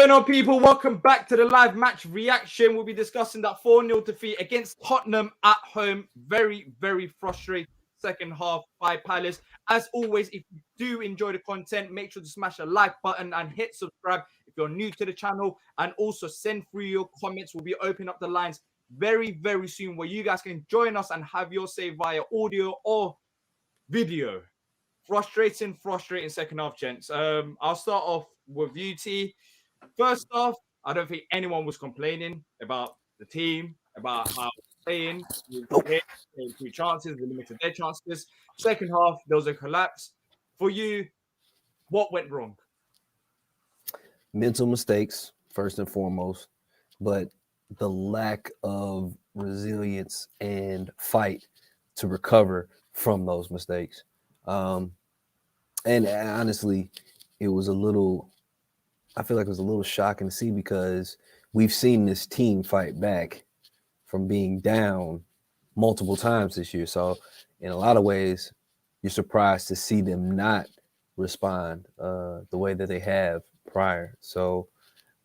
going on, people? Welcome back to the live match reaction. We'll be discussing that 4-0 defeat against Tottenham at home. Very, very frustrating second half by Palace. As always, if you do enjoy the content, make sure to smash a like button and hit subscribe if you're new to the channel. And also send through your comments. We'll be opening up the lines very, very soon where you guys can join us and have your say via audio or video. Frustrating second half, gents. I'll start off with you, T. First off, I don't think anyone was complaining about the team, about how playing. Two chances, we limited their chances. Second half, there was a collapse. For you, what went wrong? Mental mistakes, first and foremost, but the lack of resilience and fight to recover from those mistakes. And honestly, it was I feel like it was a little shocking to see because we've seen this team fight back from being down multiple times this year. So in a lot of ways, you're surprised to see them not respond the way that they have prior. So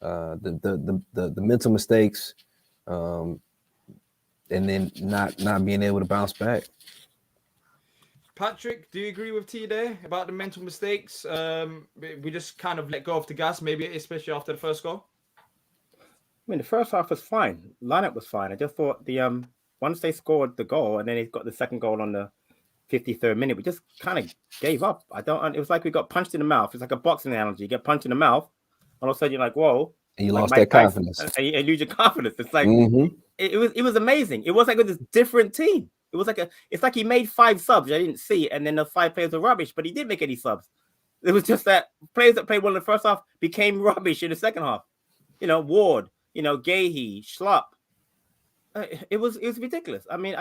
the mental mistakes and then not being able to bounce back. Patrick, do you agree with T there about the mental mistakes? We just kind of let go of the gas, maybe especially after the first goal. I mean, the first half was fine. Lineup was fine. I just thought once they scored the goal and then he got the second goal on the 53rd minute, we just kind of gave up. It was like we got punched in the mouth. It's like a boxing analogy. You get punched in the mouth, all of a sudden you're like, whoa. And you like lost that confidence. And you lose your confidence. It's like it was amazing. It was like a different team. It was it's like he made 5 subs. I didn't see it, and then the 5 players were rubbish, but he didn't make any subs. It was just that players that played well in the first half became rubbish in the second half. Ward, Gahey, Schlupp. It was ridiculous. I mean,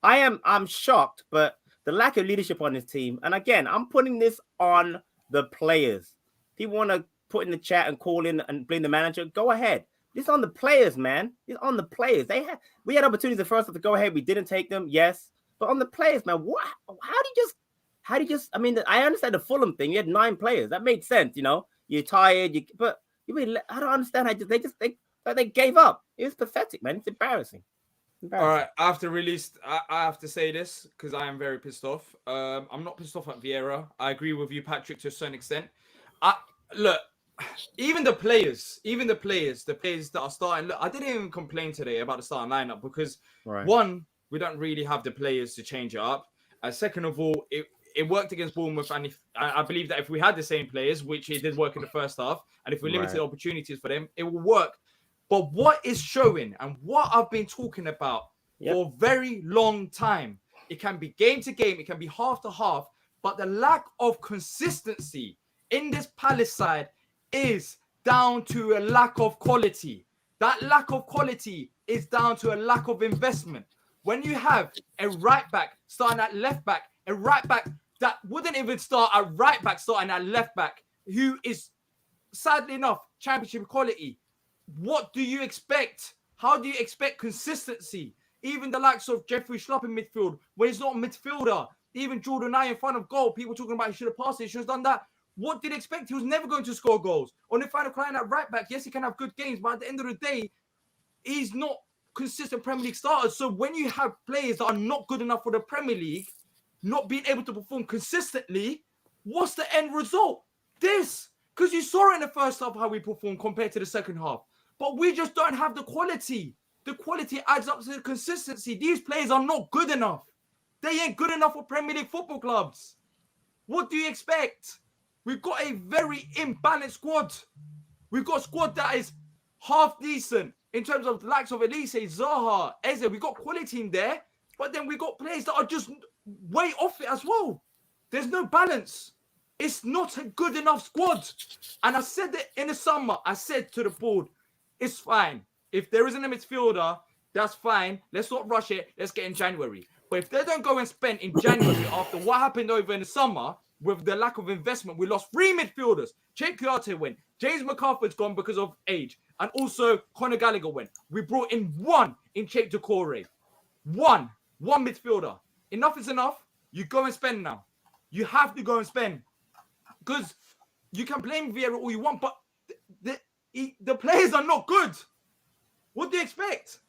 I'm shocked, but the lack of leadership on this team. And again, I'm putting this on the players. People want to put in the chat and call in and blame the manager. Go ahead. It's on the players, man. It's on the players. We had opportunities the first half to go ahead. We didn't take them, yes. But on the players, man, what? How do you just? I mean, I understand the Fulham thing. You had 9 players. That made sense, You're tired, but I don't understand how they gave up. It was pathetic, man. It's embarrassing. All right, I have to say this because I am very pissed off. I'm not pissed off at Vieira. I agree with you, Patrick, to a certain extent. Look. Even the players that are starting. Look, I didn't even complain today about the starting lineup because one, we don't really have the players to change it up. And second of all, it worked against Bournemouth, and I believe that if we had the same players, which it did work in the first half, and if we limited opportunities for them, it will work. But what is showing and what I've been talking about for a very long time, it can be game to game, it can be half to half, but the lack of consistency in this Palace side is down to a lack of quality. That lack of quality is down to a lack of investment. When you have a right back starting at left back, a right back that wouldn't even start at right back starting at left back, who is, sadly enough, championship quality, what do you expect? How do you expect consistency? Even the likes of Jeffrey Schlupp in midfield, when he's not a midfielder, even Jordan I in front of goal, people talking about he should have passed it, he should have done that. What did he expect? He was never going to score goals. On the final client at right back, yes, he can have good games, but at the end of the day, he's not consistent Premier League starter. So when you have players that are not good enough for the Premier League, not being able to perform consistently, what's the end result? This. Because you saw it in the first half how we performed compared to the second half. But we just don't have the quality. The quality adds up to the consistency. These players are not good enough. They ain't good enough for Premier League football clubs. What do you expect? We've got a very imbalanced squad. We've got a squad that is half decent in terms of the likes of Elise, Zaha, Eze. We've got quality in there, but then we've got players that are just way off it as well. There's no balance. It's not a good enough squad. And I said that in the summer, I said to the board, it's fine. If there isn't a midfielder, that's fine. Let's not rush it. Let's get in January. But if they don't go and spend in January after what happened over in the summer, with the lack of investment, we lost 3 midfielders. Che Kouyaté went. James McArthur's gone because of age. And also Conor Gallagher went. We brought in 1 in Che Doucouré. 1 midfielder. Enough is enough. You go and spend now. You have to go and spend. Because you can blame Vieira all you want, but the players are not good. What do you expect?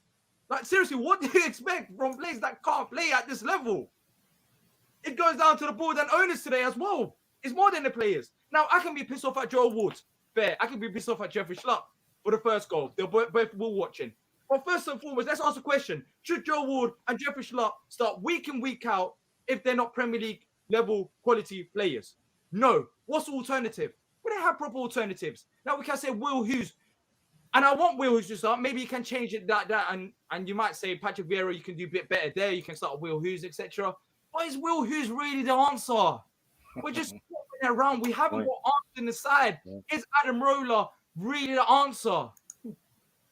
Like, seriously, what do you expect from players that can't play at this level? It goes down to the board and owners today as well. It's more than the players. Now, I can be pissed off at Joe Ward. Fair. I can be pissed off at Jeffrey Schlupp for the first goal. They're both ball watching. But first and foremost, let's ask a question. Should Joe Ward and Jeffrey Schlupp start week in, week out if they're not Premier League level quality players? No. What's the alternative? We don't have proper alternatives. Now, we can say Will Hughes. And I want Will Hughes to start. Maybe you can change it and you might say Patrick Vieira, you can do a bit better there. You can start Will Hughes, etc. But is Will Hughes really the answer? We're just walking around. We haven't got answers in the side. Is Adam Roller really the answer?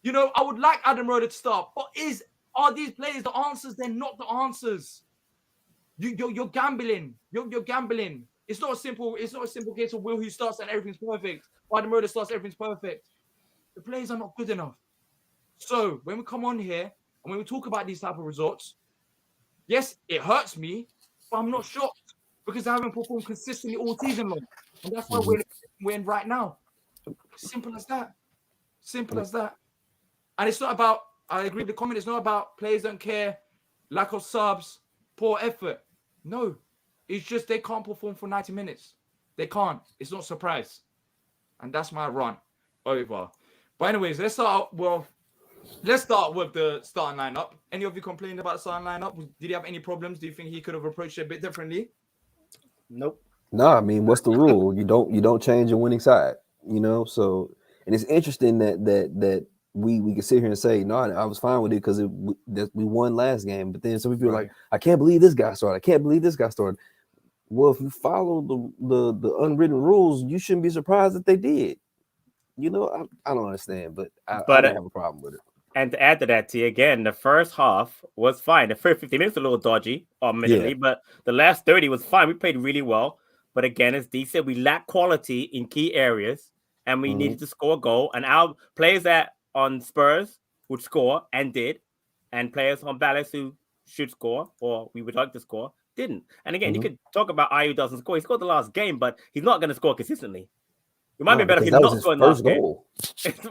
You know, I would like Adam Roller to start, but are these players the answers? They're not the answers. You're gambling. You're gambling. It's not a simple case of Will Hughes starts and everything's perfect. Or Adam Roller starts, everything's perfect. The players are not good enough. So when we come on here and when we talk about these type of results, yes, it hurts me, but I'm not shocked because I haven't performed consistently all season long. And that's why we're in right now. Simple as that. Simple as that. And it's not about, I agree with the comment, it's not about players don't care, lack of subs, poor effort. No, it's just they can't perform for 90 minutes. They can't. It's not a surprise. And that's my run over. But anyways, let's start with the starting lineup. Any of you complained about the starting lineup? Did he have any problems? Do you think he could have approached it a bit differently? Nope. No, I mean, what's the rule? You don't change a winning side, you know. So, and it's interesting that we can sit here and say, no, I was fine with it because we won last game. But then some people are like, I can't believe this guy started. I can't believe this guy started. Well, if you follow the unwritten rules, you shouldn't be surprised that they did. You know, I don't understand, but I don't have a problem with it. And to add to that, T, again, the first half was fine. The first 50 minutes was a little dodgy, admittedly, but the last 30 was fine. We played really well. But again, as D said, we lack quality in key areas, and we needed to score a goal. And our players that on Spurs would score and did, and players on Palace who should score or we would like to score didn't. And again, you could talk about Ayew doesn't score. He scored the last game, but he's not going to score consistently. It might be better if he's not scoring last game.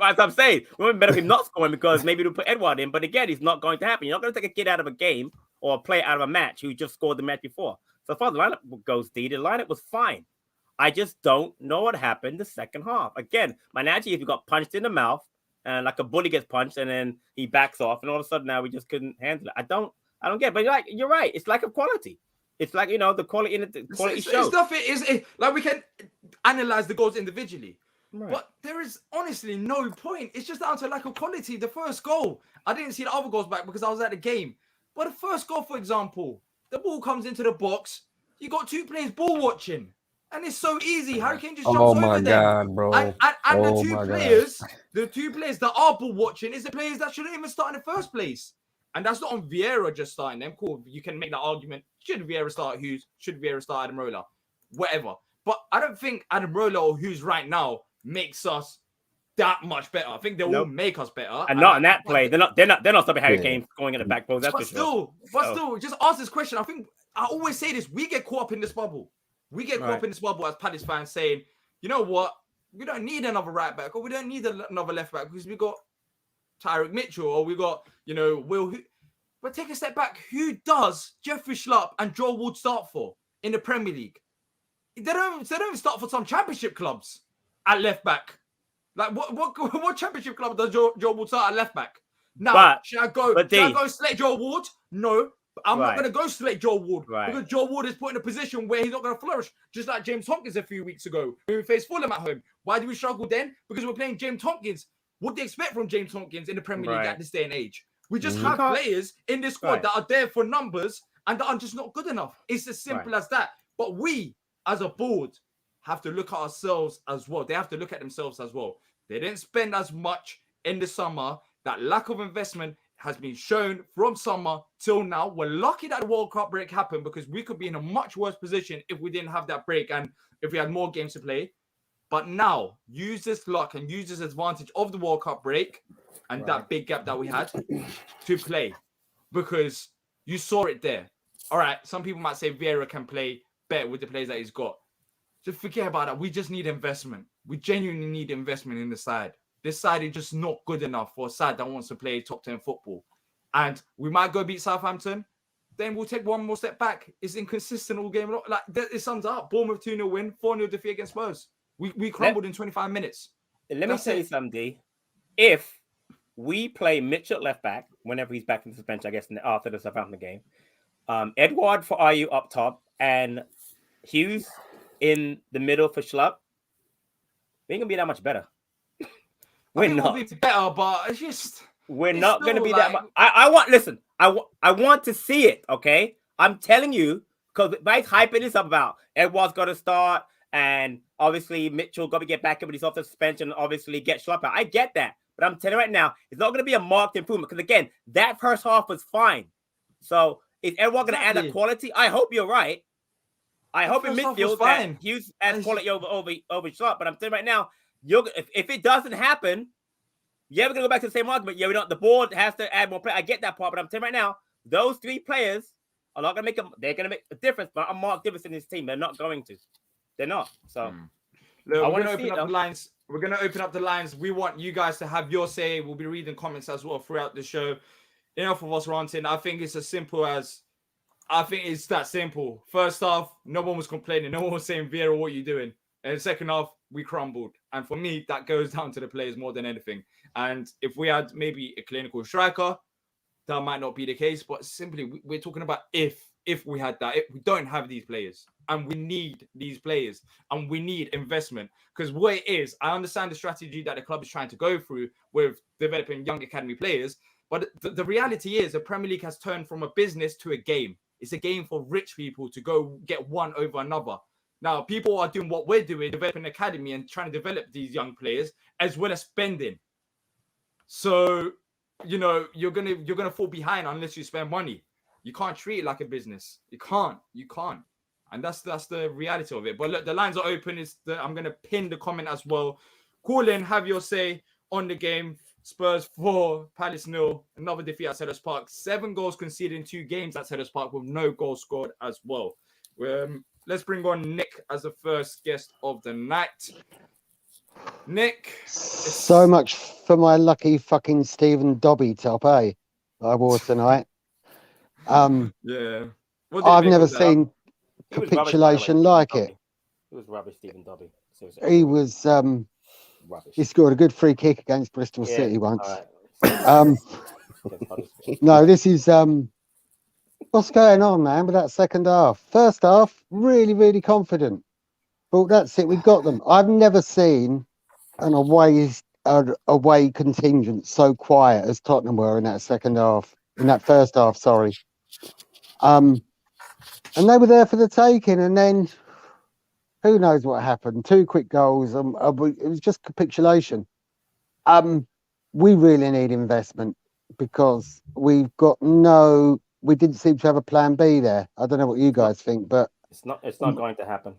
As I'm saying, it would be better if he's not scoring because maybe we'll put Edouard in. But again, it's not going to happen. You're not going to take a kid out of a game or a player out of a match who just scored the match before. So as far as the lineup goes, the lineup was fine. I just don't know what happened the second half. Again, my analogy is we got punched in the mouth and like a bully gets punched and then he backs off and all of a sudden now we just couldn't handle it. I don't get it. But you're right. It's like a quality. It's like, the quality in the quality show. Stuff is like we can analyze the goals individually, but there is honestly no point. It's just down to lack of quality. The first goal, I didn't see the other goals back because I was at the game. But the first goal, for example, the ball comes into the box. You got two players ball watching, and it's so easy. Harry Kane just jumps over them. Oh my God, bro! And the two players that are ball watching is the players that shouldn't even start in the first place. And that's not on Vieira just starting them. Cool, you can make that argument. Should Vieira start Hughes? Should Vieira start Adam Roller? Whatever. But I don't think Adam Roller or Hughes right now makes us that much better. I think they will make us better. And not in that play. They're not stopping Harry Kane going in the back post. That's for sure. But still, just ask this question. I think I always say this. We get caught up in this bubble. We get caught up in this bubble as Palace fans saying, you know what? We don't need another right back or we don't need another left back because we got Tyrick Mitchell or we got, Will. But take a step back. Who does Jeffrey Schlupp and Joe Ward start for in the Premier League? They don't even start for some championship clubs at left back. Like what championship club does Joe Ward start at left back? Now, should I go select Joe Ward? No. I'm not going to go select Joe Ward because Joe Ward is put in a position where he's not going to flourish, just like James Tompkins a few weeks ago when we faced Fulham at home. Why do we struggle then? Because we're playing James Tompkins. What do you expect from James Tompkins in the Premier League at this day and age? We just have players in this squad that are there for numbers and that are just not good enough. It's as simple as that. But we, as a board, have to look at ourselves as well. They have to look at themselves as well. They didn't spend as much in the summer. That lack of investment has been shown from summer till now. We're lucky that the World Cup break happened because we could be in a much worse position if we didn't have that break and if we had more games to play. But now, use this luck and use this advantage of the World Cup break and that big gap that we had to play because you saw it there. All right, some people might say Vieira can play better with the players that he's got. Just forget about that. We just need investment. We genuinely need investment in the side. this side is just not good enough for a side that wants to play top 10 football. And we might go beat Southampton. Then we'll take one more step back. It's inconsistent all game. Like it sums up. Bournemouth 2-0 win, 4-0 defeat against Spurs. We crumbled in 25 minutes. Let me tell you something, D. If we play Mitch at left back, whenever he's back from suspension, I guess after the Southampton game, Edward for Ayew up top, and Hughes in the middle for Schlupp, we ain't gonna be that much better. We're not. We'll be better, but it's just... We're not going to be that much. I want to see it, okay? I'm telling you, because Mike's hyping this up about Edward's got to start, and obviously Mitchell got to get back in, but he's off the suspension, obviously get Schlupp out. I get that, but I'm telling you right now, it's not going to be a marked improvement, because again, that first half was fine. So is Edward going to add that quality? I hope you're right. I hope in midfield that Hughes adds quality over Schlupp, but I'm telling you right now, if it doesn't happen, yeah, we're gonna go back to the same argument. Yeah, we don't. The board has to add more play. I get that part, but I'm telling you right now, those three players are not gonna make them. They're gonna make a difference, but I'm Mark Davis in this team. They're not going to. They're not. So look, we're gonna open up the lines. We're gonna open up the lines. We want you guys to have your say. We'll be reading comments as well throughout the show. Enough of us ranting. I think it's as simple as. I think it's that simple. First half, no one was complaining. No one was saying, Vieira, what are you doing? And the second half, we crumbled. And for me, that goes down to the players more than anything. And if we had maybe a clinical striker, that might not be the case. But simply, we're talking about if we had that. If we don't have these players, and we need these players, and we need investment. Because what it is, I understand the strategy that the club is trying to go through with developing young academy players. But the reality is the Premier League has turned from a business to a game. It's a game for rich people to go get one over another. Now, people are doing what we're doing, developing an academy and trying to develop these young players, as well as spending. So, you're gonna fall behind unless you spend money. You can't treat it like a business. You can't. And that's the reality of it. But look, the lines are open. I'm gonna pin the comment as well. Call in, have your say on the game. Spurs 4, Palace 0. Another defeat at Selhurst Park. 7 goals conceded in 2 games at Selhurst Park with no goals scored as well. Let's bring on Nick as the first guest of the night. Nick. So much for my lucky fucking Stephen Dobby top, I wore tonight. Yeah. I've never seen capitulation like it. It was rubbish, Stephen Dobby. He was rubbish. He scored a good free kick against Bristol City once. Right. No, this is what's going on, man, with that second half? First half, really, really confident. But that's it, we got them. I've never seen an away contingent so quiet as Tottenham were in that first half, sorry. And they were there for the taking, and then who knows what happened? 2 quick goals, it was just capitulation. We really need investment because we didn't seem to have a plan B there. I don't know what you guys think, but it's not going to happen.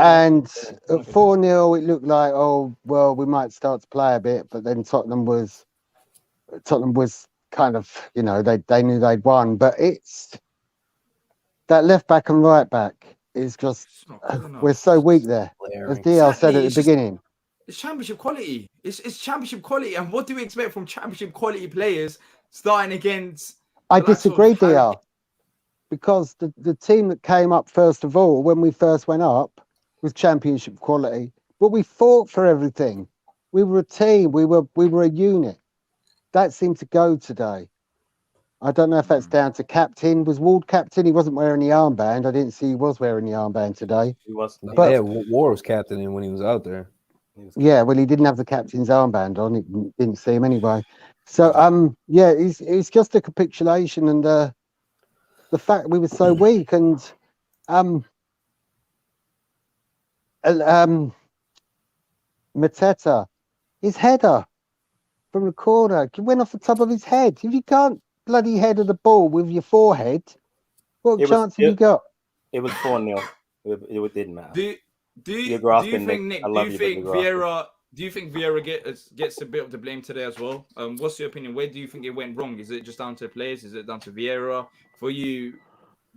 And at 4-0, it looked like, oh well, we might start to play a bit, but then Tottenham was kind of, they knew they'd won, but it's that left back and right back is just we're so weak there, as DL said at the beginning. It's championship quality. It's championship quality, and what do we expect from championship quality players starting against? I disagree, DL, because the team that came up first of all when we first went up was championship quality, but we fought for everything. We were a team. We were a unit. That seemed to go today. I don't know if that's down to captain. Was Ward captain? He wasn't wearing the armband. I didn't see he was wearing the armband today. He was. But yeah, Ward was captain when he was out there. Yeah, well, he didn't have the captain's armband on. It didn't see him anyway. So, yeah, it's just a capitulation, and the fact we were so weak, and Mateta, his header from the corner went off the top of his head. If you can't bloody header the ball with your forehead, what chance have you got? It was 4-0. It didn't matter. Do you think, Nick? Do you think Vieira gets a bit of the blame today as well? What's your opinion? Where do you think it went wrong? Is it just down to the players? Is it down to Vieira? For you,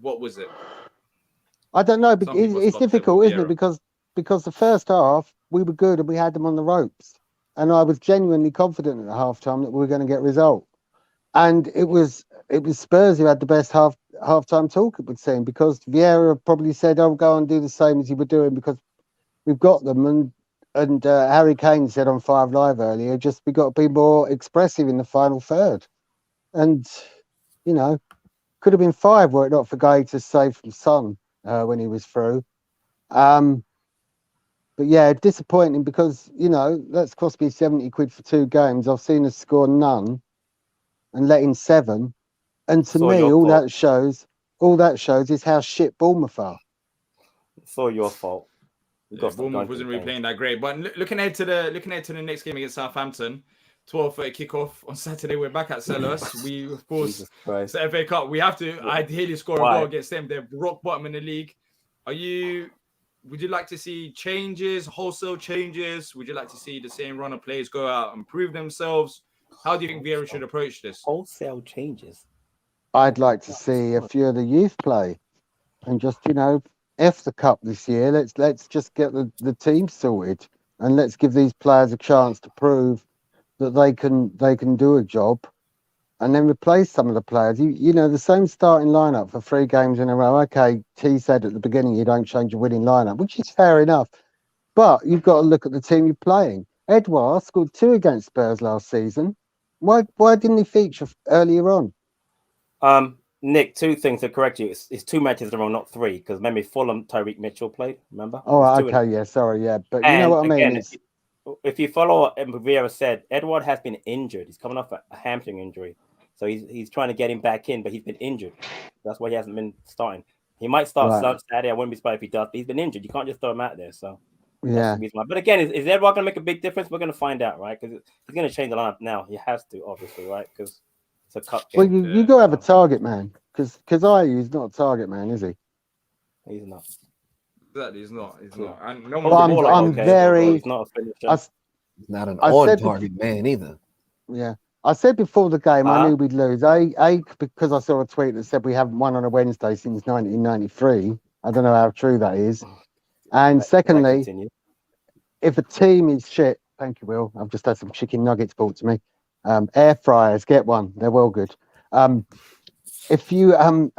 what was it? I don't know. It's difficult, isn't it? Because the first half we were good and we had them on the ropes. and I was genuinely confident at the halftime that we were going to get a result. And it was Spurs who had the best halftime talk, it would seem, because Vieira probably said, "I'll go and do the same as you were doing because we've got them." And Harry Kane said on 5 Live earlier, "Just we got to be more expressive in the final third." And you know, could have been 5 were it not for Gaeta's save from Son when he was through. But yeah, disappointing because that's cost me 70 quid for 2 games. I've seen us score none and let in 7. And to me, all that shows is how shit Bournemouth are. It's all your fault. Yeah, Bournemouth wasn't really playing that great. But looking ahead to the next game against Southampton, 12:30 kickoff on Saturday. We're back at Selhurst. We of course it's the FA Cup. We have to ideally score a goal against them. They're rock bottom in the league. Would you like to see changes, wholesale changes? Would you like to see the same run of players go out and prove themselves? How do you think Vieira should approach this? Wholesale changes. I'd like to see a few of the youth play and just, F the cup this year. Let's just get the team sorted and let's give these players a chance to prove that they can do a job and then replace some of the players. The same starting lineup for 3 games in a row. Okay, T said at the beginning you don't change a winning lineup, which is fair enough. But you've got to look at the team you're playing. Edouard scored 2 against Spurs last season. Why didn't he feature earlier on? Nick, 2 things to correct you. It's 2 matches in a row, not 3, because remember Fulham, Tyreek Mitchell played, remember? Oh, okay, yeah, sorry, yeah. But you know what I mean? Again, if you follow what Vieira said, Edouard has been injured. He's coming off a hamstring injury. So he's trying to get him back in, but he's been injured. That's why he hasn't been starting. He might start Saturday. I wouldn't be surprised if he does, but he's been injured. You can't just throw him out there. So that's the reason why. But again, is Edouard going to make a big difference? We're going to find out, right? Because he's going to change the lineup now. He has to, obviously, right? Because it's a cup game. Well, you got to have a target man. Because he's not a target man, is he? He's not. Exactly, he's not. And no one. I'm very. He's not a finisher. He's not an on-target man either. Yeah. I said before the game, I knew we'd lose. Because I saw a tweet that said we haven't won on a Wednesday since 1993. I don't know how true that is. And secondly, if a team is shit, thank you, Will. I've just had some chicken nuggets brought to me. Air fryers, get one. They're well good. If you and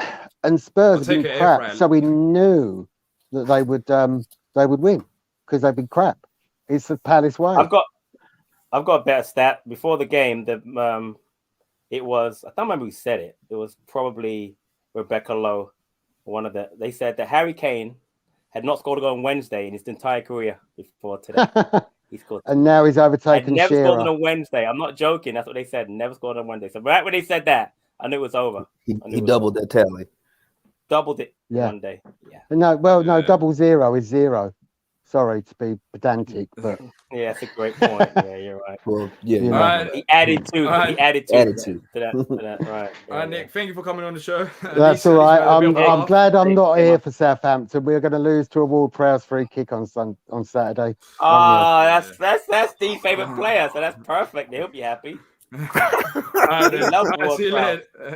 Spurs have been crap, so we knew that they would win because they've been crap. It's the Palace way. I've got a better stat. Before the game, it was, I don't remember who said it. It was probably Rebecca Lowe. They said that Harry Kane had not scored a goal on Wednesday in his entire career before today. He scored. And now he's overtaken Never Shearer. scored on a Wednesday. I'm not joking. That's what they said. Never scored on Wednesday. So right when they said that, I knew it was over. He doubled that tally. Doubled it one day. Yeah. No, double 0 is 0. Sorry to be pedantic, but yeah, that's a great point. Yeah, you're right. Well, yeah. He added 2. He added 2 to that. Right. All right, Nick. Thank you for coming on the show. That's all right. I'm glad I'm not here for Southampton. We're going to lose to a Ward-Prowse free kick on Saturday. Oh, that's the favorite player. So that's perfect. He'll be happy.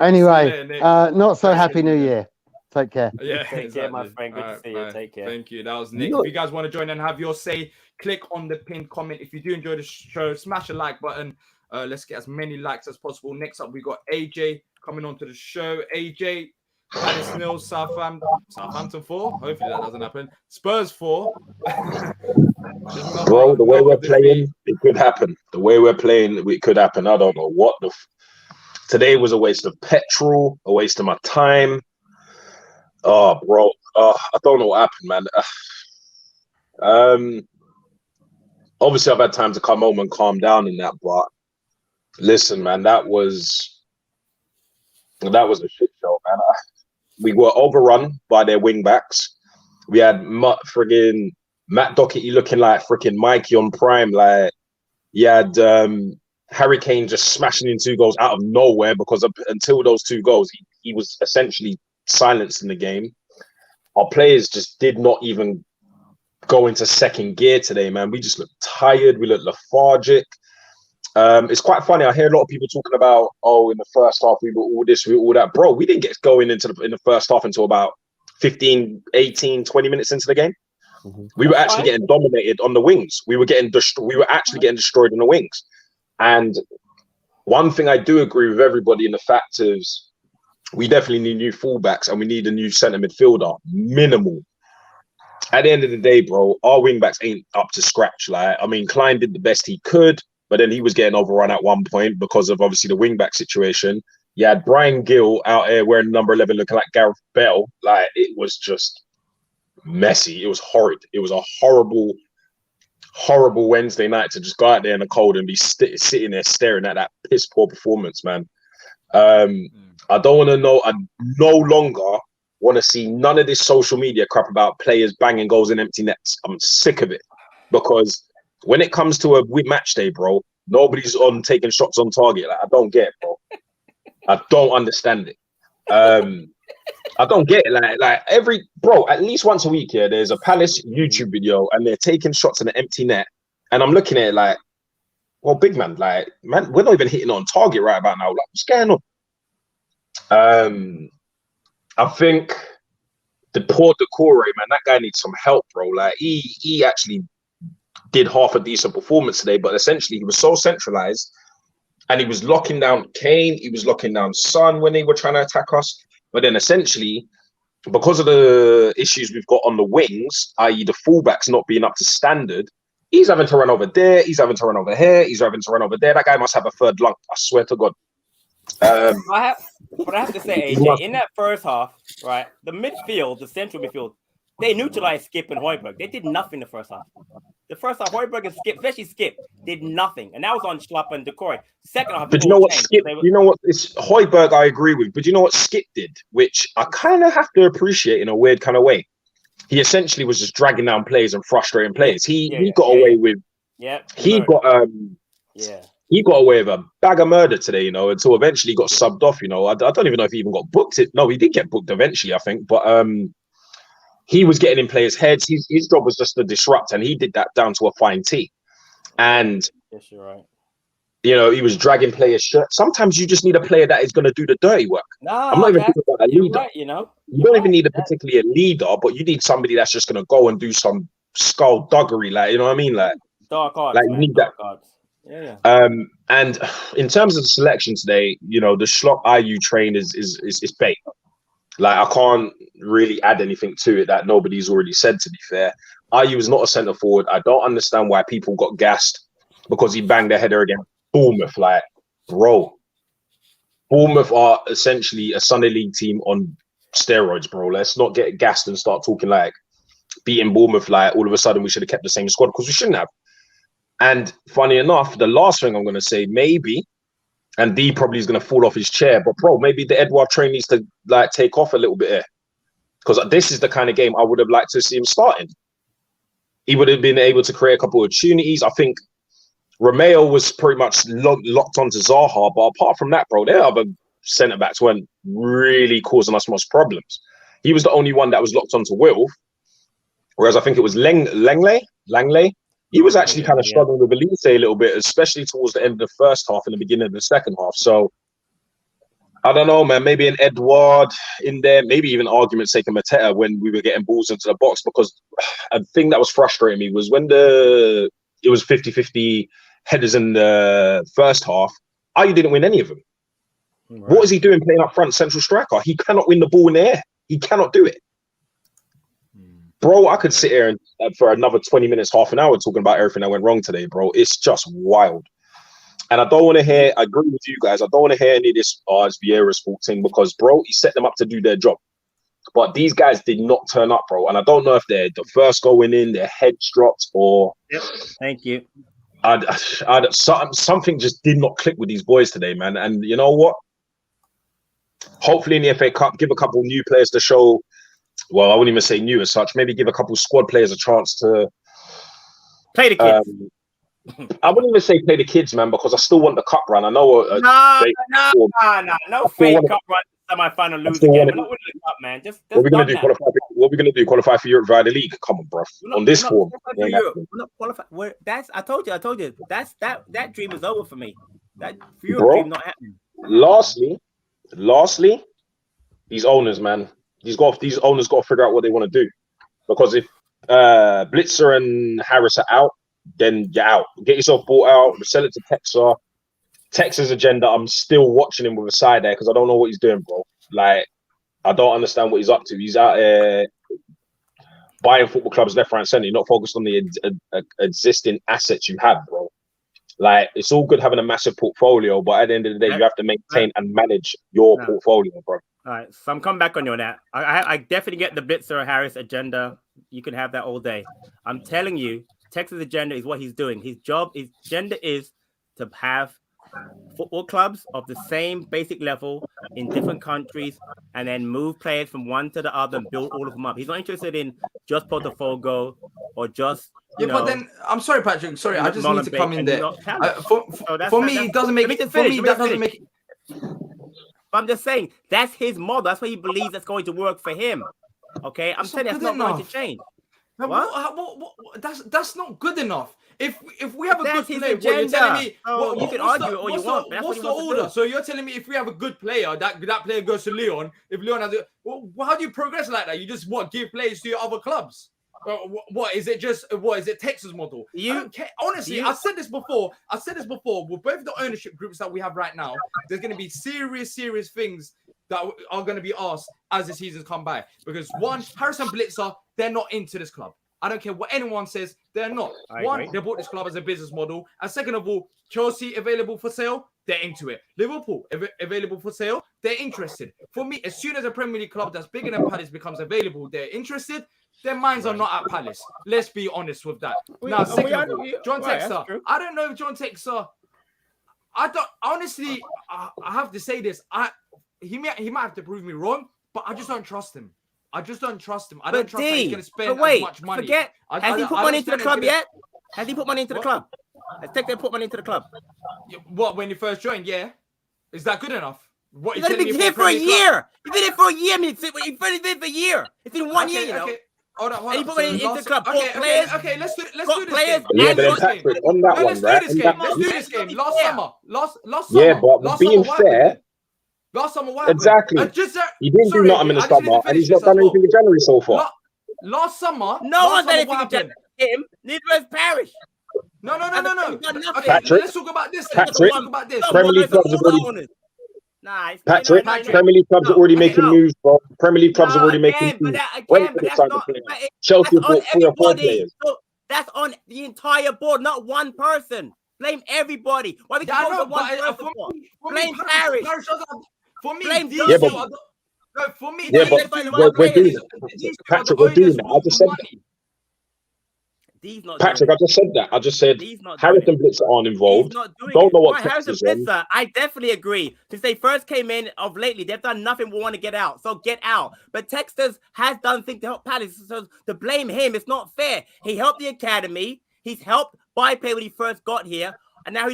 Anyway, not so happy New Year. Take care. Yeah, take care, my friend. Good to see you. Take care. Thank you. That was Nick. If you guys want to join and have your say, click on the pinned comment. If you do enjoy the show, smash the like button. Let's get as many likes as possible. Next up, we got AJ coming on to the show. AJ, Palace 0, Southampton 4. Hopefully that doesn't happen. Spurs 4. Bro, the way we're playing, it could happen. The way we're playing, it could happen. I don't know what today was a waste of petrol, a waste of my time. Oh, bro. I don't know what happened, man. Obviously, I've had time to come home and calm down and that, but listen, man, that was a shit show, man. We were overrun by their wing backs. We had friggin' Matt Doherty looking like freaking Mikey on Prime. Like, you had Harry Kane just smashing in 2 goals out of nowhere because until those 2 goals, he was essentially silenced in the game. Our players just did not even go into second gear today, man. We just looked tired. We looked lethargic. It's quite funny. I hear a lot of people talking about, in the first half, we were all this, we were all that. Bro, we didn't get going in the first half until about 15, 18, 20 minutes into the game. We were actually getting dominated on the wings. We were actually getting destroyed on the wings. And one thing I do agree with everybody in the fact is we definitely need new fullbacks and we need a new centre midfielder, minimal. At the end of the day, bro, our wing backs ain't up to scratch. Like, I mean, Klein did the best he could, but then he was getting overrun at one point because of obviously the wing back situation. You had Brian Gill out here wearing number 11 looking like Gareth Bell. Like, it was just messy. It was horrid. It was a horrible Wednesday night to just go out there in the cold and be sitting there staring at that piss poor performance, man. I don't want to know. I no longer want to see none of this social media crap about players banging goals in empty nets. I'm sick of it because when it comes to a match day, bro, nobody's on taking shots on target. Like, I don't get it, bro. I don't understand it. I don't get it. Like at least once a week here, there's a Palace YouTube video and they're taking shots in an empty net, and I'm looking at it like, well, big man, like, man, we're not even hitting on target right about now. Like, what's going on? I think the poor Decore, man, that guy needs some help, bro. Like, he actually did half a decent performance today, but essentially he was so centralized and he was locking down Kane, he was locking down Son when they were trying to attack us. But then essentially, because of the issues we've got on the wings, i.e. the fullbacks not being up to standard, he's having to run over there, he's having to run over here, he's having to run over there. That guy must have a third lung, I swear to God. I have to say, AJ, in that first half, right, the midfield, the central midfield, they neutralized Skip and Højbjerg. They did nothing the first half. The first half, Højbjerg and Skip, especially Skip, did nothing, and that was on Schlupp and Decore. Second half, but you know what, Skip? You know what? It's Højbjerg. I agree with, but you know what Skip did, which I kind of have to appreciate in a weird kind of way. He essentially was just dragging down players and frustrating players. He got away with. Yeah. He got He got away with a bag of murder today, you know, until eventually he got subbed off. You know, I don't even know if he even got booked. No, he did get booked eventually, I think, but he was getting in players' heads. His job was just to disrupt, and he did that down to a fine tee. And yes, you're right. You know, he was dragging players' shirts. Sometimes you just need a player that is going to do the dirty work. I'm not even thinking about a leader. Right, you know, you don't even need particularly a leader, but you need somebody that's just going to go and do some skullduggery, like, you know what I mean, like dark arts, like you need that. Arts. Yeah. And in terms of the selection today, you know, the Schlupp IU train is bait. Like, I can't really add anything to it that nobody's already said, to be fair. IU is not a centre forward. I don't understand why people got gassed because he banged their header against Bournemouth. Like, bro, Bournemouth are essentially a Sunday League team on steroids, bro. Let's not get gassed and start talking like beating Bournemouth, like all of a sudden we should have kept the same squad, because we shouldn't have. And funny enough, the last thing I'm going to say, maybe, and D probably is going to fall off his chair, but bro, maybe the Edouard train needs to like take off a little bit here, because this is the kind of game I would have liked to see him starting. He would have been able to create a couple of opportunities. I think Romeo was pretty much locked onto Zaha, but apart from that, bro, their other centre backs weren't really causing us much problems. He was the only one that was locked onto Wilf, whereas I think it was Langley. He was actually kind of struggling with Elise a little bit, especially towards the end of the first half and the beginning of the second half. So I don't know, man. Maybe an Edouard in there, maybe even argument's sake, Mateta when we were getting balls into the box, because a thing that was frustrating me was when it was 50-50 headers in the first half, IU didn't win any of them. Right. What is he doing playing up front, central striker? He cannot win the ball in the air. He cannot do it. Bro, I could sit here and for another 20 minutes, half an hour talking about everything that went wrong today, bro. It's just wild. And I don't want to hear, I agree with you guys, I don't want to hear any of this, it's Vieira's fault thing, because, bro, he set them up to do their job. But these guys did not turn up, bro. And I don't know if they're the first going in, their heads dropped, or... Yep. Thank you. Something just did not click with these boys today, man. And you know what? Hopefully in the FA Cup, give a couple new players to show... Well, I wouldn't even say new as such. Maybe give a couple squad players a chance to play the kids. I wouldn't even say play the kids, man, because I still want the cup run. I know. No fake cup run. Semi-final lose again. We're not winning the cup, man. Just what are we gonna do? What are we gonna do? Qualify for Europe via the league? Come on, bro. On this form, we're not qualified. I told you. That dream is over for me. That Europe dream not happening. Lastly, these owners, man. These owners got to figure out what they want to do, because if Blitzer and Harris are out, then you're out. Get yourself bought out, sell it to Texas. Texas agenda, I'm still watching him with a side there because I don't know what he's doing, bro. Like, I don't understand what he's up to. He's out there buying football clubs left, right, and center. You're not focused on the existing assets you have, bro. Like, it's all good having a massive portfolio, but at the end of the day, you have to maintain and manage your portfolio, bro. All right, so I'm coming back on you on that. I definitely get the Blitzer Harris agenda. You can have that all day. I'm telling you, Texas' agenda is what he's doing. His agenda is to have football clubs of the same basic level in different countries and then move players from one to the other and build all of them up. He's not interested in just Botafogo or just but then I'm sorry, Patrick. Sorry, I just need to come in there. For me, it doesn't make it. For me, that doesn't make it. I'm just saying that's his model. That's what he believes that's going to work for him. Okay, I'm saying that's not going to change. That's not good enough. If we have a good player, what you're telling me, you can argue all you want. What's the order? So you're telling me if we have a good player, that player goes to Leon. If Leon has how do you progress like that? You just give players to your other clubs. What is it? Is it Texas model? I don't care. Honestly, I said this before. With both the ownership groups that we have right now, there's going to be serious things that are going to be asked as the seasons come by. Because one, Harris and Blitzer, they're not into this club. I don't care what anyone says, they're not. One, they bought this club as a business model. And second of all, Chelsea available for sale, they're into it. Liverpool available for sale, they're interested. For me, as soon as a Premier League club that's bigger than Palace becomes available, they're interested. Their minds are not at Palace. Let's be honest with that. Now, second of all, John Textor. I don't know if John Textor. I don't honestly. I have to say this. He might have to prove me wrong, but I just don't trust him. I don't trust that he's going to spend as much money. Has he put money into the club yet? Has he put money into the club? Has Textor put money into the club? What, when you first joined? Yeah. Is that good enough? What, he's been here for a year. He's been here for a year. I mean, he's been for a year. It's been 1 year, you know. Hold on. And he put money into the club. Okay, let's do this game. Yeah, but Patrick, on that one, right? Let's do this game. Last summer. Yeah, but being fair. Last summer, what exactly. He didn't do nothing in the summer, and he's not done anything in January so far. Last summer, no one's done anything in January. Him, neither has Parish. No. Okay, Patrick, let's talk about this. Premier League clubs have already. Patrick, Premier League clubs are already making moves, bro. Premier League clubs are already making moves. Chelsea bought 3 or 4 players. That's on the entire board, not one person. Blame everybody. Why we can't go one person? Blame Parish. For me, blame yeah, but, no, for me, yeah, but we're doing that. Patrick, we're doing that. I just said Patrick, I just said that. I just said Harris and Blitzer aren't involved. Don't know what Harris and Blitzer. I definitely agree. Since they first came in of lately, they've done nothing. We want to get out, so get out. But Texas has done things to help Palace. So to blame him, it's not fair. He helped the academy. He's helped Bypay when he first got here, and now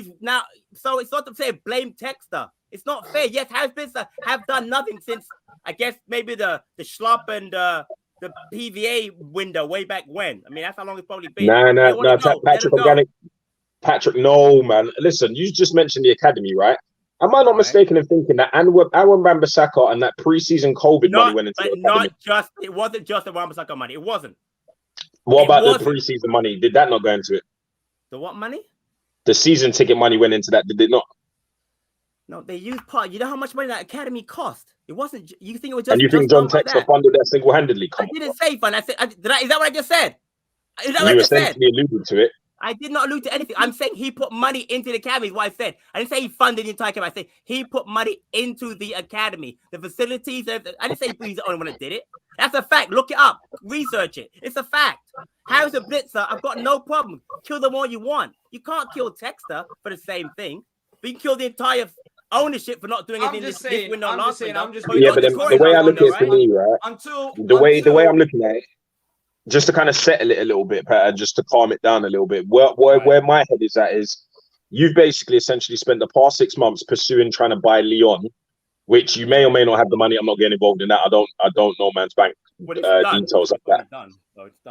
So it's not to say blame Texter. It's not fair. Yes, Harris Blitzer have done nothing since I guess maybe the Schlupp and the PVA window way back when. I mean, that's how long it's probably been. No, Patrick, no, man. Listen, you just mentioned the academy, right? Am I not mistaken in thinking that Aaron Wan-Bissaka and that preseason COVID money went into the academy? It wasn't just the Wan-Bissaka money. It wasn't. What about the preseason money? Did that not go into it? The what money? The season ticket money went into that, did it not? No, they used part. You know how much money that academy cost? It wasn't. You think it was just? And you think John Textor funded that single-handedly? I didn't say fund. I said, is that what I just said? Is that what I just said? You alluded to it. I did not allude to anything. I'm saying he put money into the academy. Is what I said. I didn't say he funded the entire academy. I said he put money into the academy, the facilities. I didn't say he's the only one that did it. That's a fact. Look it up. Research it. It's a fact. Harris and Blitzer, I've got no problem. Kill them all you want. You can't kill Texter for the same thing. But you can kill the entire ownership for not doing anything this window last window. Yeah, but the way I look at it for me, right? The way I'm looking at it, just to kind of settle it a little bit, Pat, just to calm it down a little bit. Where my head is at is you've basically essentially spent the past 6 months trying to buy Leon, which you may or may not have the money. I'm not getting involved in that. I don't know man's bank details like that.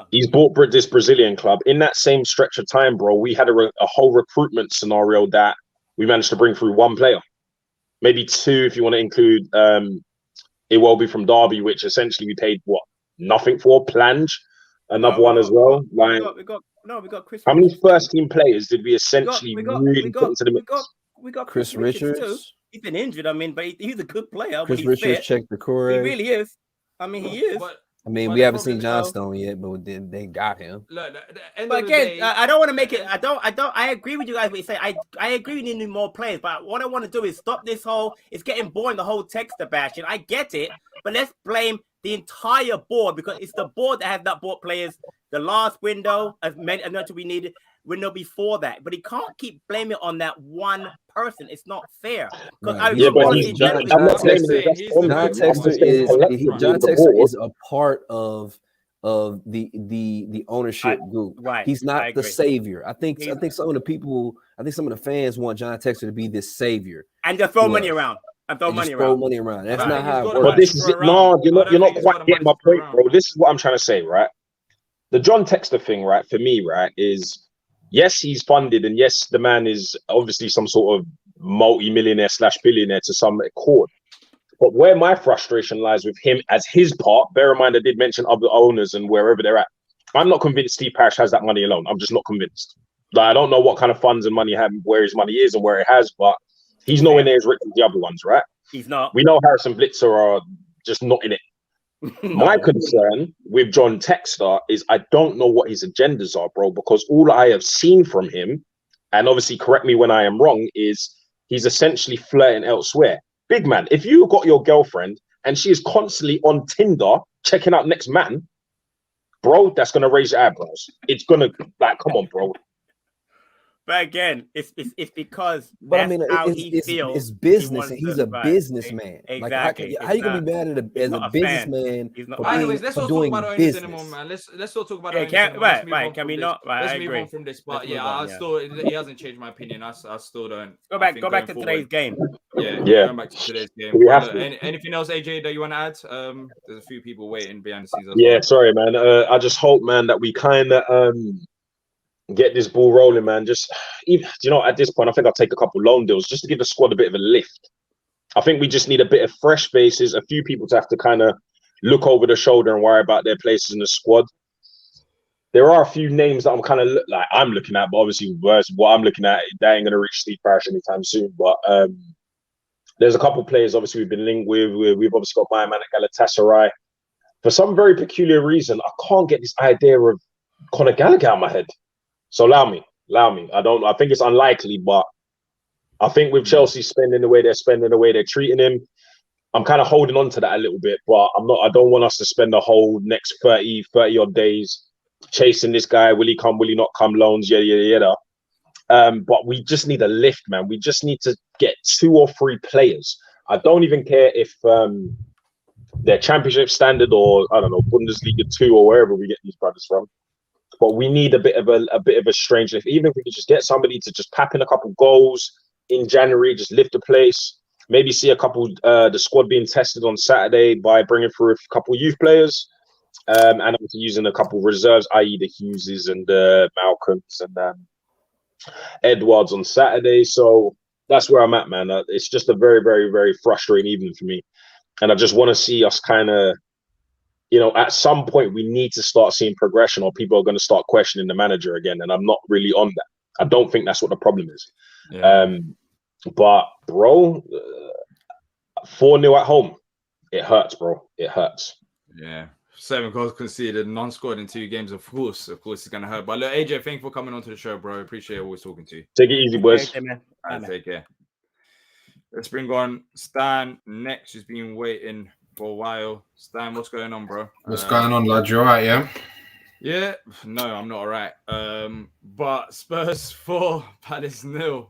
He's bought this Brazilian club. In that same stretch of time, bro, we had a whole recruitment scenario that we managed to bring through 1 player. Maybe 2 if you want to include Iwobi from Derby, which essentially we paid nothing for, Plange. another one as well. Like, we got Chris. how many Richards first too. team players did we essentially really put into the mix? We got Chris Chris Richards too. Richards. He's been injured, I mean, but he's a good player. Chris He's Richards fit. checked the core. He really is. I mean, he is. I mean, but we the haven't seen problem- Johnstone yet, but they got him. Look, the end But of the again, day, I don't want to make it. I agree with you guys. What you say. I agree we need more players. But what I want to do is stop this whole. It's getting boring. The whole texter bashing. I get it, but let's blame the entire board because it's the board that has not bought players. The last window, as much we needed, window before that. But he can't keep blaming it on that one person. It's not fair. Because Right. Yeah, but Honestly, John John Texter Texter is a part of the ownership group. Right. He's not the savior. I think He's- some of the people, I think some of the fans want John Texter to be this savior. And just throw Yeah. money around. And throw And money just throw around. money around. That's Right. not He's how it got works. But this is it. No, you're not quite getting my point, bro. This is what I'm trying to say, right? The John Texter thing, right, for me, right, is yes, he's funded, and yes, the man is obviously some sort of multi-millionaire / billionaire to some accord. But where my frustration lies with him as his part, bear in mind I did mention other owners and wherever they're at. I'm not convinced Steve Parish has that money alone. I'm just not convinced. Like, I don't know what kind of funds and money have, where his money is and where it has, but he's nowhere near as rich as the other ones, right? He's not. We know Harrison Blitzer are just not in it. No. My concern with John Texter is I don't know what his agendas are, bro, because all I have seen from him, and obviously correct me when I am wrong, is he's essentially flirting elsewhere. Big man, if you got your girlfriend and she is constantly on Tinder checking out next man, bro, that's going to raise your eyebrows. It's going to, like, come on, bro. But again, it's because But that's I mean, how he feels. it's business, he and he's wants a to- right. businessman. Exactly. Like, how you gonna be mad at as not a a fan. businessman He's not- for, But anyways, let's for not talk doing about owners business? anymore, man. Let's not talk about Yeah, owners can- anymore. Let's right, move right. on Can from we this. not? Right, Let's I move agree. on from this. But Let's yeah, move on, I yeah. still he hasn't changed my opinion. I still don't. Go I back. think Go back to going today's forward- game. Yeah. Going back to today's game. We But have look, to. anything else, AJ, that you want to add? There's a few people waiting behind the scenes. As Yeah, well. sorry, man. I just hope, man, that we kind of get this ball rolling, man. Just, even, at this point, I think I'll take a couple loan deals just to give the squad a bit of a lift. I think we just need a bit of fresh faces, a few people to have to kind of look over the shoulder and worry about their places in the squad. There are a few names that I'm kind of I'm looking at, but obviously what I'm looking at, they ain't going to reach Steve Parish anytime soon. But there's a couple players obviously we've been linked with. We've obviously got my man at Galatasaray. For some very peculiar reason, I can't get this idea of Conor Gallagher out of my head. So allow me. I think it's unlikely, but I think with Chelsea spending the way they're spending, the way they're treating him, I'm kind of holding on to that a little bit. But I don't want us to spend the whole next 30 odd days chasing this guy. Will he come? Will he not come? Loans, yeah. But we just need a lift, man. We just need to get 2 or 3 players. I don't even care if they're Championship standard or I don't know Bundesliga 2 or wherever we get these brothers from. But we need a bit of a strange lift. Even if we could just get somebody to just pap in a couple goals in January, just lift the place. Maybe see a couple the squad being tested on Saturday by bringing through a couple youth players, and also using a couple reserves, i.e. the Hugheses and Malcolms and Edwards on Saturday. So that's where I'm at, man. It's just a very, very, very frustrating evening for me, and I just want to see us kind of. At some point we need to start seeing progression or people are going to start questioning the manager again. And I'm not really on that. I don't think that's what the problem is. Yeah. But bro, 4-0 at home. It hurts, bro. It hurts. Yeah. 7 goals conceded, none scored in 2 games. Of course, it's going to hurt. But look, AJ, thank you for coming onto the show, bro. Appreciate always talking to you. Take it easy, boys. Okay, man. All right, take care. Let's bring on Stan next. He's been waiting for a while. Stan, what's going on, bro? What's going on, lad? You all right, yeah? Yeah. No, I'm not all right. But Spurs 4, Palace 0.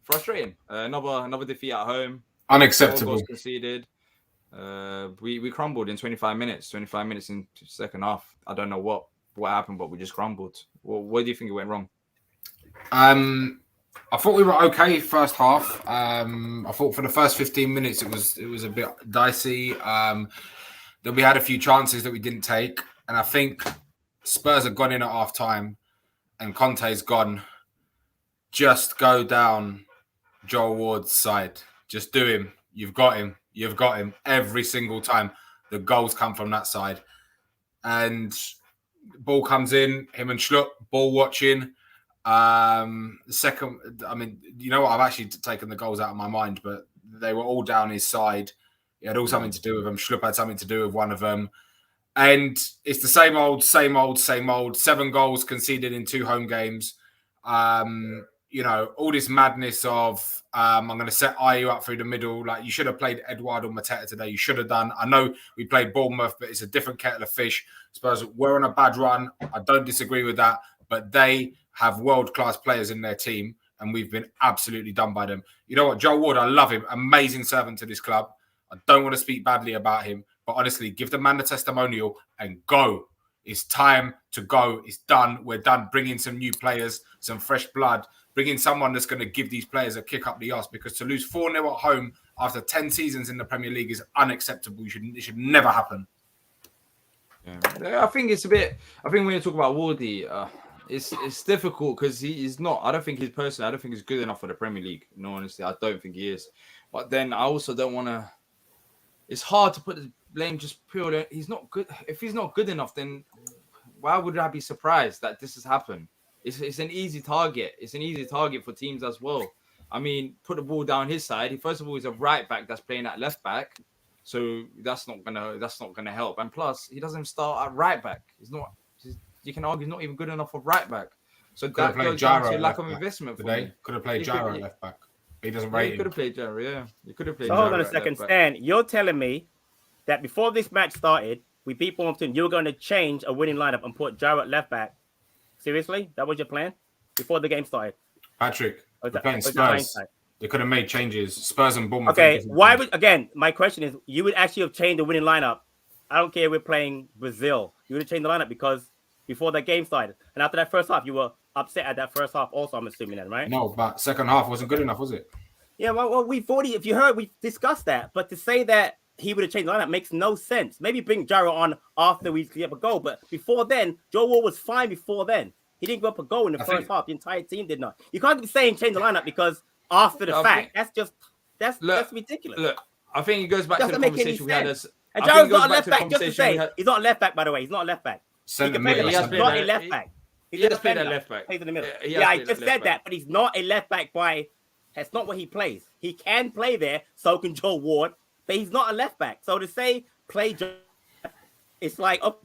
Frustrating. Another defeat at home. 4 Unacceptable. goals conceded. We crumbled in 25 minutes. 25 minutes in the second half. I don't know what happened, but we just crumbled. Well, where do you think it went wrong? I thought we were okay first half. I thought for the first 15 minutes it was a bit dicey. Then we had a few chances that we didn't take, and I think Spurs have gone in at half time, and Conte's gone. Just go down Joel Ward's side. Just do him. You've got him. Every single time the goals come from that side. and ball comes in, him and Schlupp, ball watching. Second, I mean, you know what? I've actually taken the goals out of my mind, but they were all down his side. It had all something to do with them. Schlupp had something to do with one of them. And it's the same old, same old, same old. 7 goals conceded in 2 home games. You know, all this madness of I'm going to set Ayew up through the middle. Like, you should have played Eduardo Mateta today. You should have done. I know we played Bournemouth, but it's a different kettle of fish. Spurs were on a bad run. I don't disagree with that. But they have world-class players in their team, and we've been absolutely done by them. You know what? Joe Ward, I love him. Amazing servant to this club. I don't want to speak badly about him. But honestly, give the man the testimonial and go. It's time to go. It's done. We're done. Bring in some new players, some fresh blood. Bring in someone that's going to give these players a kick up the arse, because to lose 4-0 at home after 10 seasons in the Premier League is unacceptable. It should never happen. Yeah. I think it's a bit. I think when you talk about Wardy, it's difficult because he's not. I don't think he's personally. I don't think he's good enough for the Premier League. No, honestly, I don't think he is. But then I also don't want to. It's hard to put the blame just purely. He's not good. If he's not good enough, then why would I be surprised that this has happened? It's an easy target. It's an easy target for teams as well. I mean, put the ball down his side. First of all, he's a right back that's playing at left back, so that's not gonna help. And plus, he doesn't start at right back. He's not. You can argue he's not even good enough for right back. So that goes down to lack of investment for me. Could have played Gyro at left back. He doesn't rate him. He could have played Gyro, yeah. You could have played. So hold on a second, Stan. You're telling me that before this match started, we beat Bournemouth, you were going to change a winning lineup and put Gyro at left back. Seriously? That was your plan? Before the game started? Patrick, we're playing Spurs. They could have made changes. Spurs and Bournemouth. Okay, why would, again, my question is, you would actually have changed the winning lineup. I don't care if we're playing Brazil. You would have changed the lineup because before the game started. And after that first half, you were upset at that first half also, I'm assuming then, right? No, but second half wasn't good enough, was it? Yeah, well, we've already, if you heard, we discussed that. But to say that he would have changed the lineup makes no sense. Maybe bring Gyro on after we clear up a goal. But before then, Joe Ward was fine before then. He didn't go up a goal in the first half. The entire team did not. You can't be saying change the lineup because after the fact. That's ridiculous. Look, I think it goes back to the conversation we had. And Gyro's not a left back, just to say. He's not a left back, by the way. He's not a left back. He's not a left back. He just played at left back. Plays in the middle. Yeah, I just said that, but he's not a left back by... That's not what he plays. He can play there, so can Joe Ward, but he's not a left back. So to say play Joe, it's like, oh,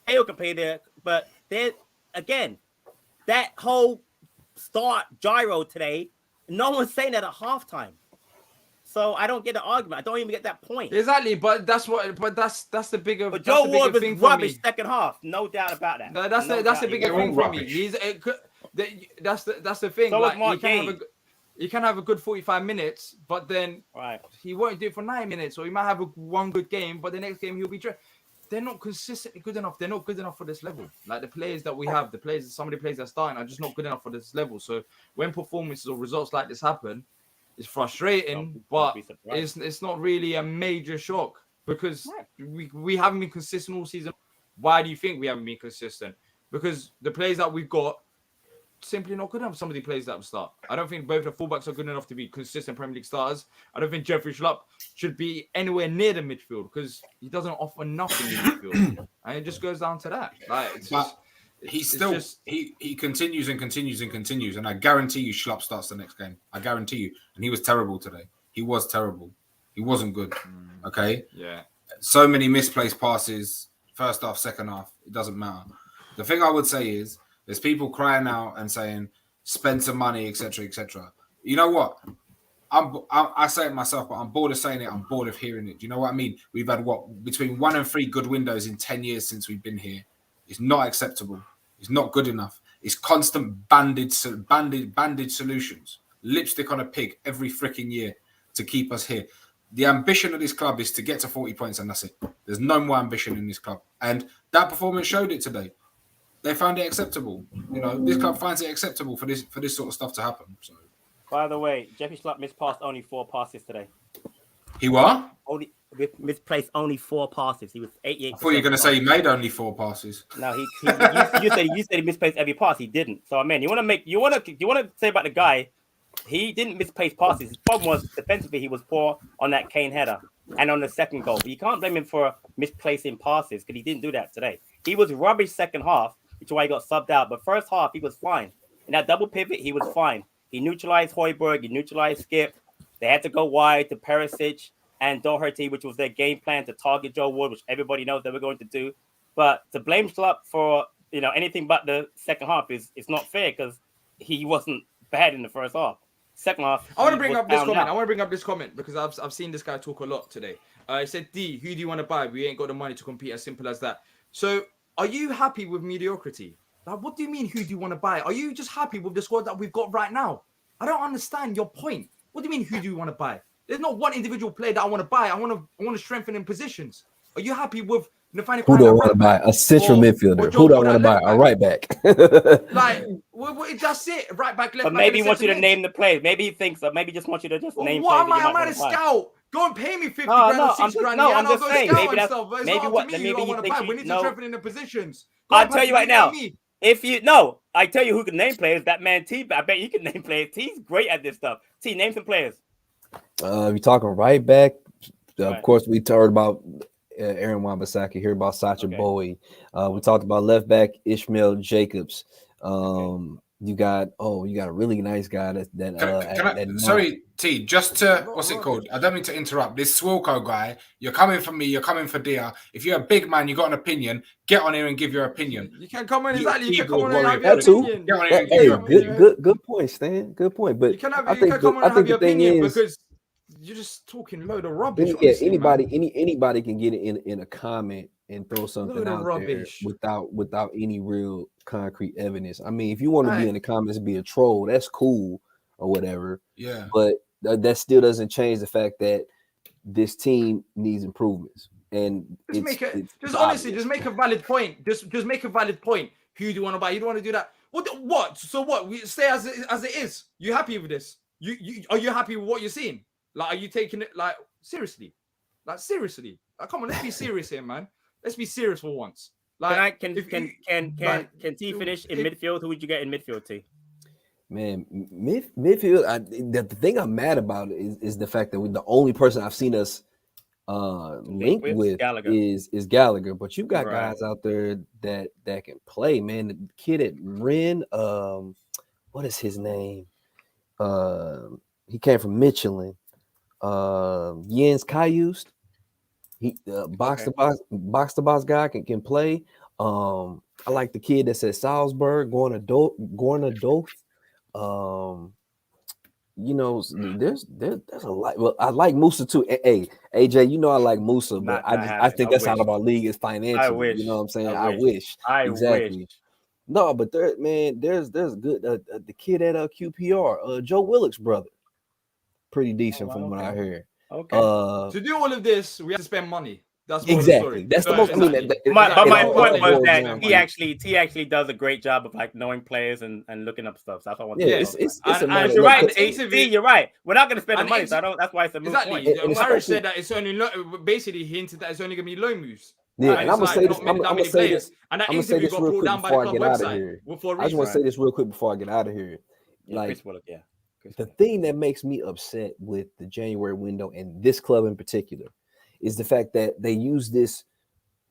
Tayo can play there, but there again, that whole start Gyro today, no one's saying that at halftime. So I don't get the argument. I don't even get that point. Exactly, but that's the bigger. But Joe Ward was rubbish second half, no doubt about that. No, that's the bigger thing for me. That's the thing. So like, you can have a good 45 minutes, but then he won't do it for 9 minutes, or he might have one good game, but the next game he'll be. They're not consistently good enough. They're not good enough for this level. Like the players that we have, some of the players that are starting are just not good enough for this level. So when performances or results like this happen, it's frustrating, but it's not really a major shock because we haven't been consistent all season. Why do you think we haven't been consistent? Because the players that we've got simply not good enough. Some of the players that will start. I don't think both the fullbacks are good enough to be consistent Premier League starters. I don't think Jeffrey Schlupp should be anywhere near the midfield because he doesn't offer nothing in the midfield, and it just goes down to that. Like, he continues and continues and continues, and I guarantee you Schlupp starts the next game. I guarantee you. And he was terrible today. He was terrible. He wasn't good. Okay. Yeah. So many misplaced passes. First half, second half. It doesn't matter. The thing I would say is, there's people crying out and saying, spend some money, etc., etc. You know what? I say it myself, but I'm bored of saying it. I'm bored of hearing it. Do you know what I mean? We've had between 1 and 3 good windows in 10 years since we've been here. It's not acceptable. It's not good enough. It's constant banded solutions. Lipstick on a pig every freaking year to keep us here. The ambition of this club is to get to 40 points, and that's it. There's no more ambition in this club. And that performance showed it today. They found it acceptable. You know, this club finds it acceptable for this sort of stuff to happen. So, by the way, Jeffrey Schlupp misplaced only 4 passes today. He what? Only misplaced only 4 passes. He was 88%. I thought you were going to say he made only 4 passes. No, you said he misplaced every pass. He didn't. So I mean, you want to say about the guy, he didn't misplace passes. His problem was defensively he was poor on that Kane header. and on the second goal. But you can't blame him for misplacing passes because he didn't do that today. He was rubbish second half, which is why he got subbed out. But first half, he was fine. In that double pivot, he was fine. He neutralized Højbjerg, he neutralized Skip. They had to go wide to Perisic and Doherty, which was their game plan to target Joe Wood, which everybody knows they were going to do. But to blame Schlupp for anything but the second half is not fair because he wasn't bad in the first half. Second half, I want to bring up this comment. I want to bring up this comment because I've seen this guy talk a lot today. He said, "D, who do you want to buy? We ain't got the money to compete. As simple as that." So, are you happy with mediocrity? Like, what do you mean? Who do you want to buy? Are you just happy with the squad that we've got right now? I don't understand your point. What do you mean? Who do you want to buy? There's not one individual player that I want to buy. I want to strengthen in positions. Are you happy with Nathaniel? Who do I want to buy? A central midfielder. Who do I want to buy? A right back. Like, that's it. Right back, left but back. Maybe he wants you to name the players. Maybe he thinks that. Maybe just wants you to just name. What am I? Am I a scout? Go and pay me 50 grand or 60 grand. No, I'm just saying. Maybe that's maybe what. Maybe he thinks. We need to strengthen in the positions. I'll tell you right now. I tell you who can name players. That man T. I bet you can name players. T's great at this stuff. T, name some players. We're talking right back. Of course, we talked about Aaron Wan-Bissaka. Hear about Sacha Bowie. We talked about left back Ishmael Jacobs. You got a really nice guy sorry, T, just to what's it called? I don't mean to interrupt. This Swilko guy, you're coming for me, you're coming for Dia. If you're a big man, you got an opinion, get on here and give your opinion. You can come on exactly. You can come on and have your opinion. Get on here and give your opinion. Good point, Stan. Good point. But you can come on and have your opinion because you're just talking load of rubbish. Yeah, anybody can get it in a comment and throw something out there without any real concrete evidence. I mean, if you want to be in the comments, be a troll, that's cool or whatever. Yeah. But that still doesn't change the fact that this team needs improvements. And just make a valid point. Just make a valid point. Who do you want to buy? You don't want to do that. What? So what? We stay as it is. You happy with this? Are you happy with what you're seeing? Like, are you taking it like seriously? Like seriously? Like, come on, let's be serious here, man. Let's be serious for once. Like, can T finish in midfield? Who would you get in midfield, T? Man, midfield. The thing I'm mad about is the fact that the only person I've seen us linked with is Gallagher. But you've got guys out there that can play. Man, the kid at Rennes, what is his name? He came from Michelin. Jens Kajust. He box to box guy can play. I like the kid that's at Salzburg, Gorna Doth. There's a lot. Well, I like Musa too. Hey, AJ, you know I like Musa, but I think that's out of our league is financial. You know what I'm saying? I wish. Exactly. No, but there's good. The kid at QPR, Joe Willock's brother, pretty decent from what I heard. Okay. To do all of this, we have to spend money. That's exactly. That's the most. My point was that he actually does a great job of like knowing players and looking up stuff. So that's what I want to say. You're right. You're right. We're not going to spend the money, so that's why it's a moot point. Marriage said that it's only basically he hinted that it's only going to be loan moves. Yeah, and I'm gonna say this. I'm gonna say this. And that interview got brought down by the club website. I just want to say this real quick before I get out of here. The thing that makes me upset with the January window and this club in particular is the fact that they use this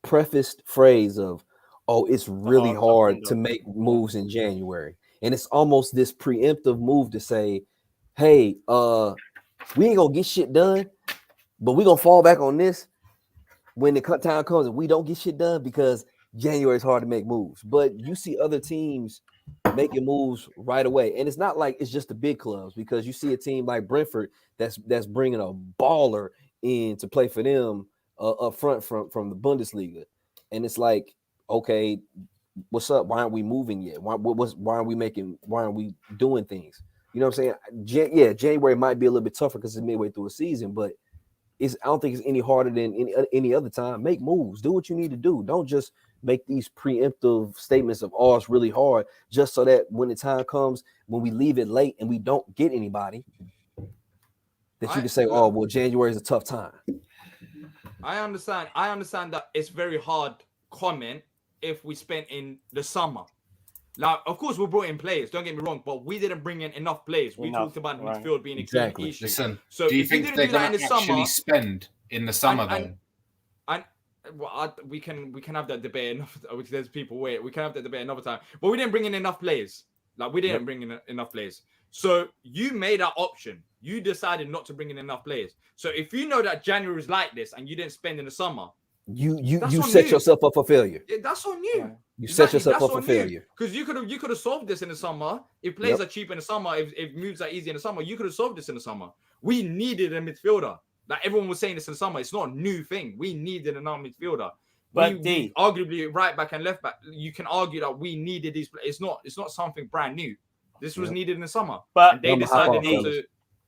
prefaced phrase of, "Oh, it's really hard to make moves in January," and it's almost this preemptive move to say, "Hey, we ain't gonna get shit done, but we gonna fall back on this when the time comes and we don't get shit done because January is hard to make moves." But you see other teams making moves right away, and it's not like it's just the big clubs, because you see a team like Brentford that's bringing a baller in to play for them up front from the Bundesliga, and it's like, okay, what's up? Why aren't we moving yet? Why aren't we doing things? You know what I'm saying? January might be a little bit tougher because it's midway through a season, but I don't think it's any harder than any other time. Make moves. Do what you need to do. Don't just make these preemptive statements of, "Oh, it's really hard," just so that when the time comes, when we leave it late and we don't get anybody, that you can say, "Oh, well, January is a tough time." I understand that it's very hard comment if we spent in the summer. Like, of course, we brought in players. Don't get me wrong, but we didn't bring in enough players. We talked about midfield being a key issue. Listen, so do you think they're going to actually spend in the summer, we can have that debate enough. There's people wait. We can have that debate another time. But we didn't bring in enough players. Like we didn't bring in enough players. So you made that option. You decided not to bring in enough players. So if you know that January is like this and you didn't spend in the summer, you set yourself up for failure. That's on you. You set yourself up for failure. Because you could have solved this in the summer. If players are cheap in the summer, if moves are easy in the summer, you could have solved this in the summer. We needed a midfielder. Like everyone was saying this in the summer. It's not a new thing. We needed another midfielder. But we arguably right back and left back, you can argue that we needed these players. It's not something brand new. This was needed in the summer. But and they decided not to.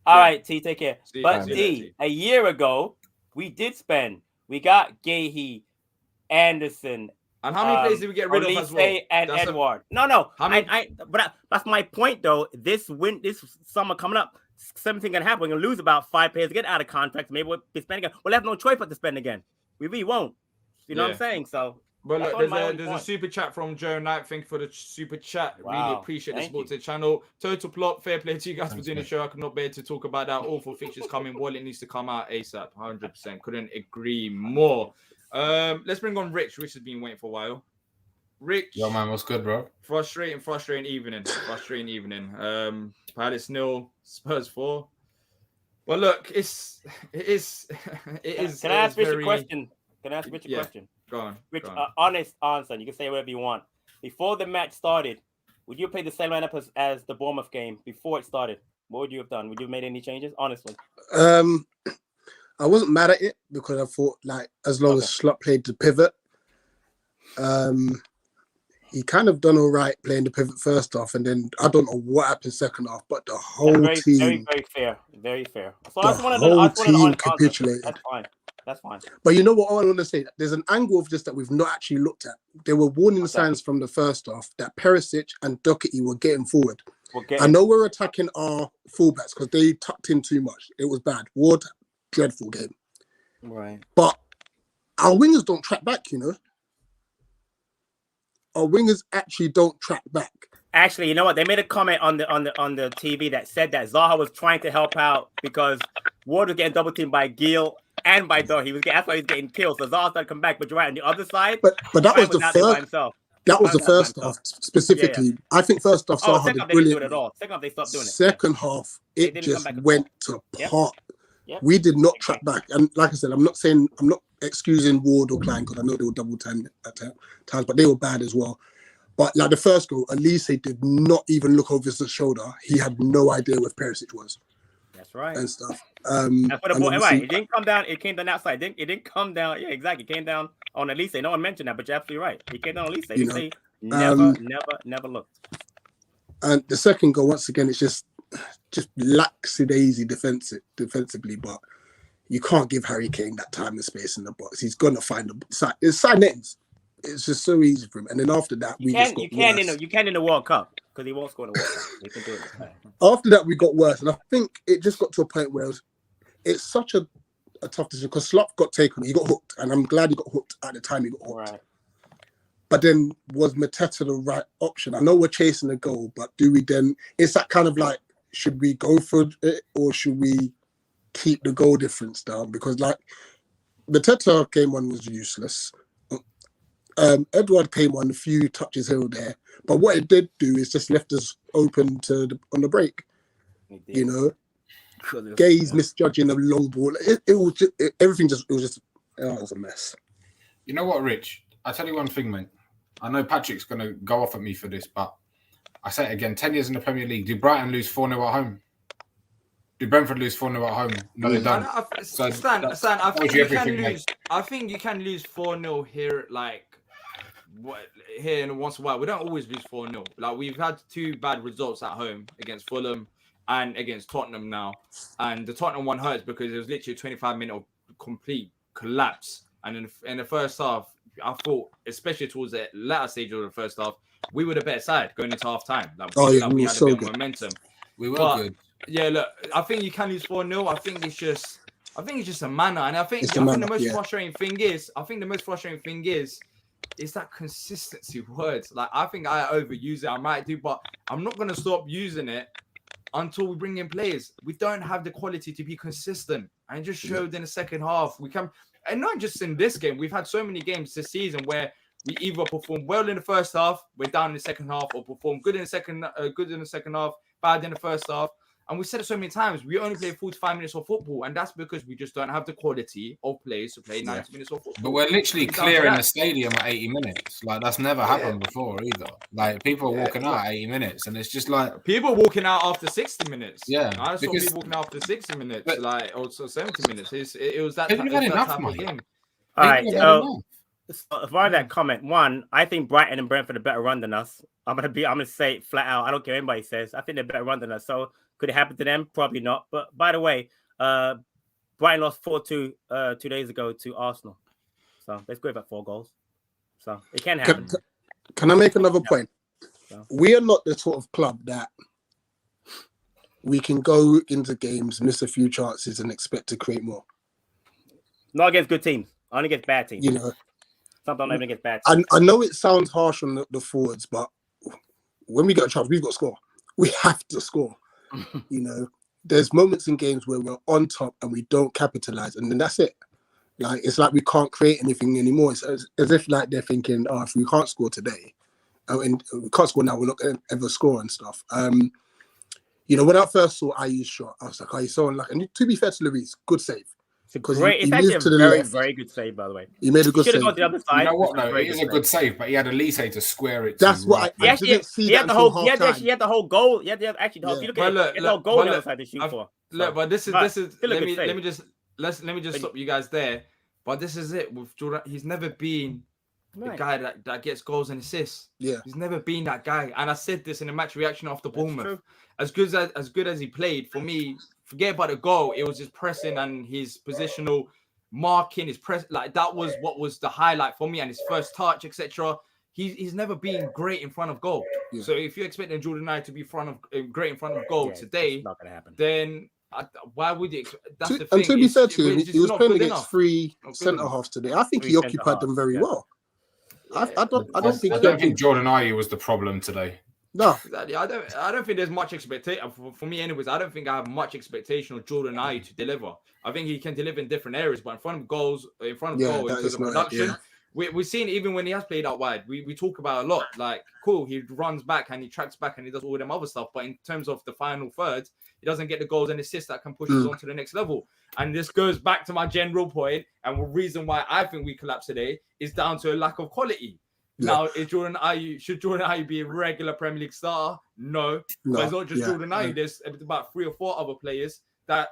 All right, T, take care. But a year ago, we did spend. We got Gahey, Anderson. And how many players did we get rid of as well? And Edward. But that's my point though. This summer coming up, something gonna happen. We're gonna lose about 5 players to get out of contracts. Maybe we'll be spending again. We'll have no choice but to spend again. We really won't. You know what I'm saying? So. But look, there's a super chat from Joe Knight. Thank you for the super chat. Wow. Really appreciate the support to the channel. Total plot. Fair play to you guys for doing the show. I could not bear to talk about that. Awful fixtures coming. Wallet needs to come out ASAP. 100%. Couldn't agree more. Let's bring on Rich. Rich has been waiting for a while. Rich. Yo, man, what's good, bro? Frustrating evening. Palace 0, Spurs 4. Well, look, it is. Can I ask Rich a question? Go on. Rich, honest answer. You can say whatever you want. Before the match started, would you play the same lineup as the Bournemouth game before it started? What would you have done? Would you have made any changes? Honestly. I wasn't mad at it because I thought, like, as long as Slot played the pivot, he kind of done all right playing the pivot first half, and then I don't know what happened second half, but the whole team, very fair. So the whole team capitulated. That's fine. But you know what I want to say? There's an angle of this that we've not actually looked at. There were warning signs from the first half that Perisic and Doherty were getting forward. I know we're attacking our fullbacks because they tucked in too much. It was bad. Ward, dreadful game. Right. But our wingers don't track back, you know. Our wingers actually don't track back. Actually, you know what? They made a comment on the TV that said that Zaha was trying to help out because Ward was getting double teamed by Gil and by Doherty. That's why he was getting killed. So Zaha started to come back. But you're right, on the other side, but that was the first. That was the first half specifically. Yeah. I think first half Zaha did brilliant. Second half they stopped doing it. Second half it just went to pot. Yep. We did not track back, and like I said, I'm not excusing Ward or Klein because I know they were double time at times, but they were bad as well. But like the first goal, Elise did not even look over his shoulder. He had no idea where Perisic was. That's right. And stuff. That's what the ball. Right. It didn't come down. It came down outside. It didn't come down. Yeah, exactly. It came down on Elise. No one mentioned that, but you're absolutely right. He came down on Elise. Elise never looked. And the second goal, once again, it's just lackadaisy defensively, but you can't give Harry Kane that time and space in the box. He's gonna find the side. It's side ends. It's just so easy for him. And then after that, you can in the World Cup because he won't score in the World Cup. He can do it. After that, we got worse, and I think it just got to a point where it's such a tough decision because Slot got taken. He got hooked, and I'm glad he got hooked at the time he got hooked. Right. But then was Mateta the right option? I know we're chasing a goal, but do we then? It's that kind of like, should we go for it or should we keep the goal difference down? Because like Mateta game on was useless. Edward came on a few touches here or there, but what it did do is just left us open on the break. You know, Gay's misjudging a long ball. It was a mess. You know what, Rich? I tell you one thing, mate. I know Patrick's going to go off at me for this, but I say it again, 10 years in the Premier League. Did Brighton lose 4-0 at home? Did Brentford lose 4-0 at home? No, they don't. Stan, I think you can lose 4-0 here, here and once in a while. We don't always lose 4-0. Like, we've had 2 bad results at home against Fulham and against Tottenham now. And the Tottenham one hurts because it was literally a 25-minute of complete collapse. And in the first half, I thought, especially towards the latter stage of the first half, we were the better side going into half time. We had a bit of momentum. We were good. Yeah, look, I think you can lose 4-0. I think it's just a manner. And I think the most frustrating thing is that consistency of words. Like, I think I overuse it. I might do, but I'm not gonna stop using it until we bring in players. We don't have the quality to be consistent, and it just showed in the second half. We come, and not just in this game. We've had so many games this season where we either perform well in the first half, we're down in the second half, or perform good in the second half, bad in the first half. And we said it so many times, we only play 45 minutes of football, and that's because we just don't have the quality of players to play 90 minutes of football. But we're literally clearing the stadium at 80 minutes. Like, that's never happened before either. Like, people are walking out at 80 minutes, and it's just like... People walking out after 60 minutes. Yeah. I saw people walking out after 60 minutes, like, also 70 minutes. It was that, people type enough, of game. All right, so via that comment, one, I think Brighton and Brentford are better run than us. I'm gonna say it flat out. I don't care what anybody says. I think they're better run than us. So could it happen to them? Probably not. But by the way, Brighton lost 4-2 2 days ago to Arsenal. So let's go about 4 goals. So it can happen. Can I make another point? So. We are not the sort of club that we can go into games, miss a few chances, and expect to create more. Not against good teams. Only against bad teams. You know, sometimes even against bad teams. I know it sounds harsh on the forwards, but when we get a chance, we've got to score. We have to score. You know, there's moments in games where we're on top and we don't capitalize, and then that's it. Like, it's like we can't create anything anymore. It's as if like they're thinking, oh, if we can't score today, and we can't score now, we're not going to ever score and stuff. You know, when I first saw Ayu's shot, I was like, oh, he's so unlucky. And to be fair to Lloris, good save. It's actually a very good save, by the way. He made a good save. Gone to the other side. You know what, though? It is a good save, but he had Elise to square it. That's what I didn't see. He had the whole goal. He had actually the whole. If you look at it, the whole goal on the other side to shoot for. Look, but this is let me just stop you guys there. But this is it with Jordan. He's never been the guy that gets goals and assists. Yeah, he's never been that guy. And I said this in the match reaction after Bournemouth. As good as he played, for me, forget about the goal. It was his pressing and his positional marking, his press. Like, that was what was the highlight for me, and his first touch, etc. He's never been great in front of goal. Yeah. So if you're expecting Jordan Ayew to be great in front of goal today, it's not gonna happen. Then why would you? That's the thing. And to be fair to him, he was playing against enough. 3 centre halves today. I think he occupied them very well. I don't think Jordan Ayew was the problem today. No, exactly. I don't think there's much expectation for me, anyways. I don't think I have much expectation of Jordan Ayew to deliver. I think he can deliver in different areas, but in front of goal, in terms of production, we've seen even when he has played out wide. We talk about a lot. Like, cool, he runs back and he tracks back and he does all them other stuff. But in terms of the final third, he doesn't get the goals and assists that can push us on to the next level. And this goes back to my general point, and the reason why I think we collapsed today is down to a lack of quality. Yeah. Now, should Jordan Ayew be a regular Premier League star? No. But it's not just Jordan Ayew. There's about 3 or 4 other players that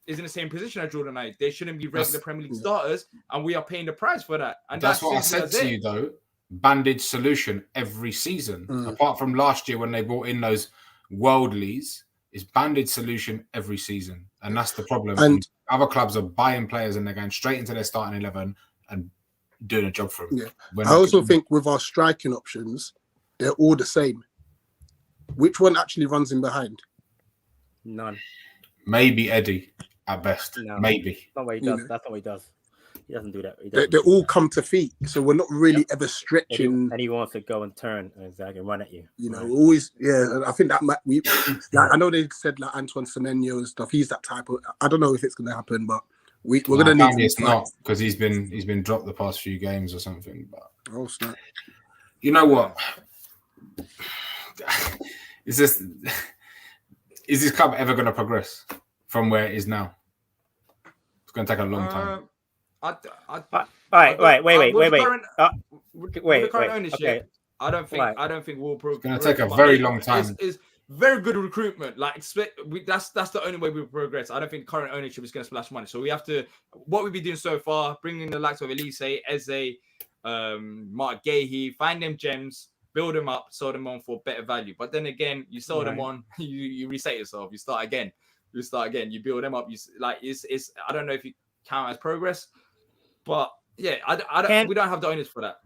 is in the same position as Jordan Ayew. They shouldn't be regular Premier League starters, and we are paying the price for that. And that's what I said to you, though. Bandage solution every season. Apart from last year when they brought in those worldlies, is bandage solution every season. And that's the problem. And other clubs are buying players and they're going straight into their starting 11 and doing a job for them. Yeah. I also think with our striking options, they're all the same. Which one actually runs in behind? None. Maybe Eddie at best. No. Maybe. That's not what he does. That's not what he does. He doesn't do that. They all come to feet, so we're not really ever stretching. And he wants to go and turn and run at you. You know, always. Yeah, I think that we. Like, I know they said like Antoine Semenyo and stuff. He's that type of. I don't know if it's going to happen, but we're going to need. It's not because he's been dropped the past few games or something. But snap. You know what? Is this club ever going to progress from where it is now? It's going to take a long time. Wait. With the current ownership, okay. I don't think we'll progress. It's going to take a very long time. It's very good recruitment. Like, that's the only way we progress. I don't think current ownership is going to splash money. So we have to, what we've been doing so far, bringing the likes of Elise, Eze, Mark Gahey, find them gems, build them up, sell them on for better value. But then again, you sell them on, you reset yourself, you start again, you build them up. It's I don't know if you count as progress, but yeah, we don't have the owners for that.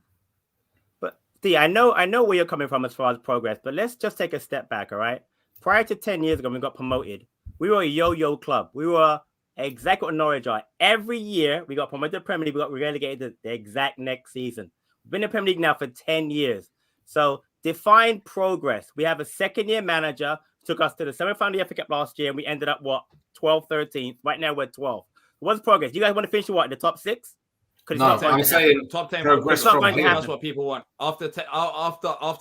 But see, I know where you're coming from as far as progress, but let's just take a step back, all right? Prior to 10 years ago, when we got promoted, we were a yo-yo club. We were exactly what Norwich are. Every year we got promoted to the Premier League, we got relegated the exact next season. We've been in the Premier League now for 10 years. So define progress. We have a second-year manager took us to the semi-final of the FA Cup last year, and we ended up 12th, 13th. Right now we're 12th. What's progress? You guys want to finish in the top 6? No, I'm saying top 10. progress It's not from going to here. happen. That's what people want. After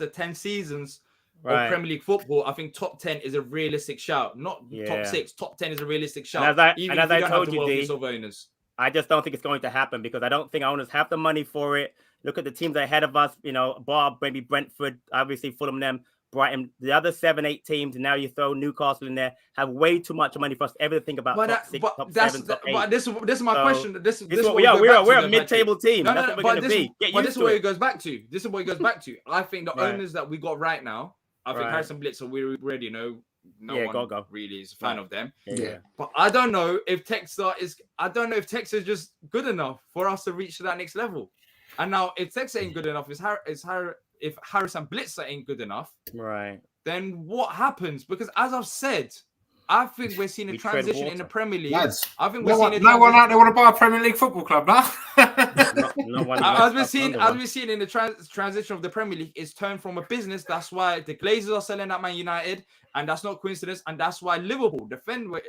10 seasons of Right. Premier League football, I think top 10 is a realistic shout. Not top 6. Top 10 is a realistic shout. And as I even if you don't told have the you, wealthiest D, of owners. I just don't think it's going to happen because I don't think owners have the money for it. Look at the teams ahead of us, Bob, maybe Brentford, obviously Fulham, them, Brighton, the other 7, 8 teams, and now you throw Newcastle in there, have way too much money for us to ever think about top 6, top 7, top 8. But this is my question. This is what we're a mid-table team. No, That's what we're going to be. Get but used this is to what it. it goes back to. This is what it goes back to. I think the Right. owners that we got right now, I think Right. Harrison Blitzer, we already know no one go. really is a fan of them. Yeah. But I don't know if Texas is just good enough for us to reach to that next level. And now if Texas ain't good enough, if Harrison Blitzer ain't good enough, Right. then what happens? Because as I've said, I think we're seeing a We tread transition in water. the Premier League. Lads, I think we're no seeing one out there want to buy a Premier League football club now. as we're seeing in the transition of the Premier League, is turned from a business. That's why the Glazers are selling at Man United, and that's not coincidence. And that's why Liverpool, the Fenway,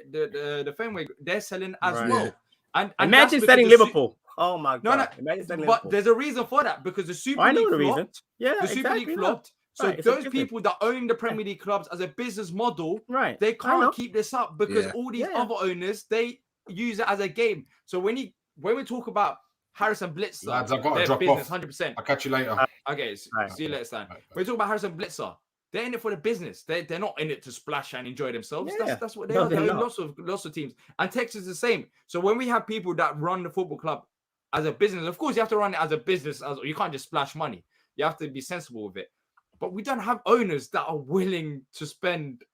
they're selling as Right. well. And Imagine that's selling because Liverpool. Oh my God. No, Imagine selling but Liverpool. there's a reason for that because the Super I know League the reason. flopped. Yeah, The Super League flopped. So Right, it's a those business. people that own the Premier League clubs as a business model, Right. they I know. can't keep this up because Yeah. all these Yeah. other owners, they use it as a game. So when we talk about Harrison Blitzer, Lads, I've got to their drop business, off. 100%. I'll catch you later. Okay, Right. see you later, Stan. Right. When we talk about Harrison Blitzer, they're in it for the business. They're not in it to splash and enjoy themselves. Yeah. That's what they No, are. They they're own not. lots of teams. And Texas is the same. So when we have people that run the football club as a business, of course you have to run it as a business. You can't just splash money. You have to be sensible with it. But we don't have owners that are willing to spend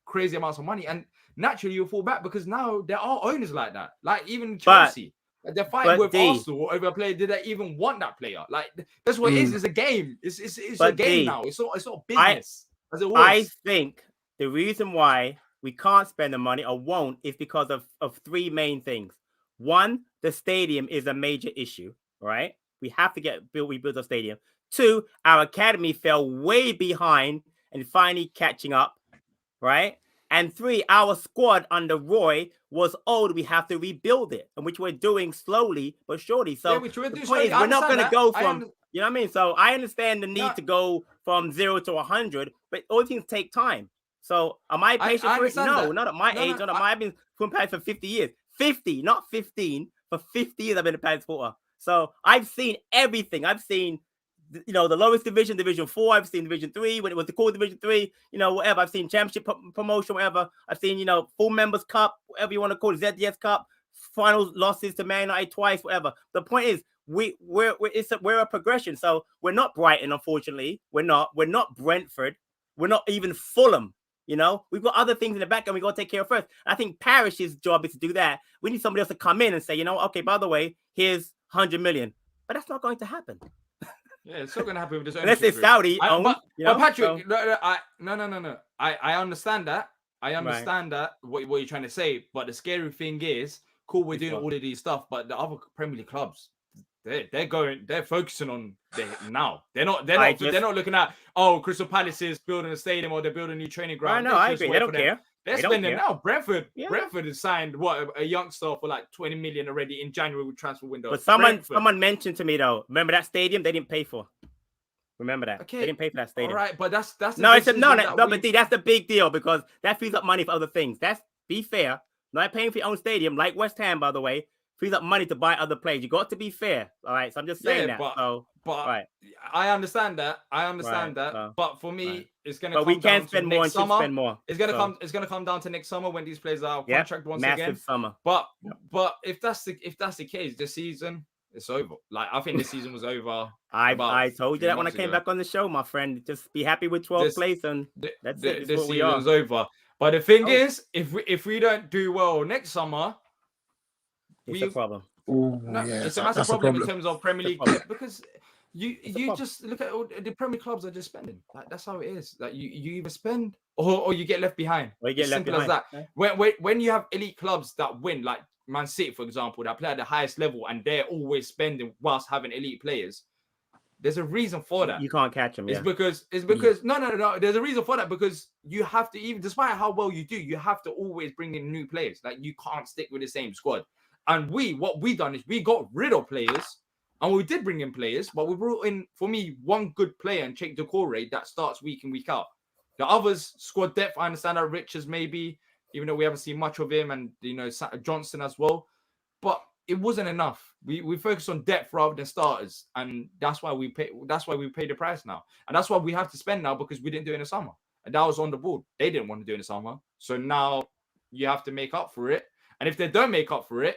crazy amounts of money. And naturally you'll fall back because now there are owners like that. Like even Chelsea. They're fighting with Arsenal over a player. Did they even want that player? Like that's what it is. It's a game. It's a game now. It's not business as it was. I think the reason why we can't spend the money or won't is because of 3 main things. One, the stadium is a major issue, right? We have to rebuild the stadium. 2, our academy fell way behind and finally catching up, right? And 3, our squad under Roy was old. We have to rebuild it, and which we're doing slowly but surely. So which the point is, we're not going to go from, you know what I mean? So I understand the need to go from 0 to 100, but all things take time. So am I patient for it? No, not at my age. I've been playing pads for 50 years. 50, not 15. For 50 years, I've been a pads supporter. So I've seen everything. I've seen the lowest division, Division 4. I've seen Division 3 when it was the core Division 3. Whatever. I've seen Championship promotion, whatever. I've seen full members cup, whatever you want to call it, ZDS Cup, final losses to Man United twice, whatever. The point is, we're a progression. So we're not Brighton, unfortunately. We're not Brentford. We're not even Fulham. We've got other things in the back and we got to take care of first. I think Parish's job is to do that. We need somebody else to come in and say, okay, by the way, here's 100 million. But that's not going to happen. Yeah, it's not going to happen with this. Unless it's Saudi. But Patrick, no. I understand that. I understand that what you're trying to say. But the scary thing is, cool, we're doing all of these stuff, but the other Premier League clubs, they're focusing on now. They're not looking at Crystal Palace is building a stadium or they're building a new training ground. I know, I agree. They don't care. They're spending now. Brentford has signed a youngster for like 20 million already in January with transfer window. But someone mentioned to me though. Remember that stadium they didn't pay for. Remember that. Okay. They didn't pay for that stadium. All right, but that's but that's the big deal because that frees up money for other things. That's be fair. Not paying for your own stadium, like West Ham, by the way, frees up money to buy other players. You got to be fair. All right. So I'm just saying that. I understand that. But for me, it's gonna. But we can spend more and should spend more. It's gonna come down to next summer when these players are contract once again. Massive summer. But if that's the case, this season it's over. Like I think this season was over. I told you that when I came back on the show, my friend. Just be happy with 12th place and that's it. This season's over. But the thing is, if we don't do well next summer, it's a problem. It's a massive problem in terms of Premier League because you just look at all the Premier clubs are just spending. Like that's how it is. Like you either spend or you get left behind. Or you get left behind. As that. When you have elite clubs that win, like Man City, for example, that play at the highest level and they're always spending whilst having elite players, There's a reason for that. You can't catch him. It's Yeah. because no. There's a reason for that because you have to, even despite how well you do, you have to always bring in new players. Like you can't stick with the same squad. And what we done is we got rid of players, and we did bring in players, but we brought in, for me, one good player and Cheikh Doucouré that starts week in, week out. The others, squad depth, I understand that Richards maybe, even though we haven't seen much of him, and Johnson as well, but it wasn't enough. We focus on depth rather than starters, and that's why we pay. That's why we pay the price now, and that's why we have to spend now because we didn't do it in the summer, and that was on the board. They didn't want to do it in the summer, so now you have to make up for it. And if they don't make up for it,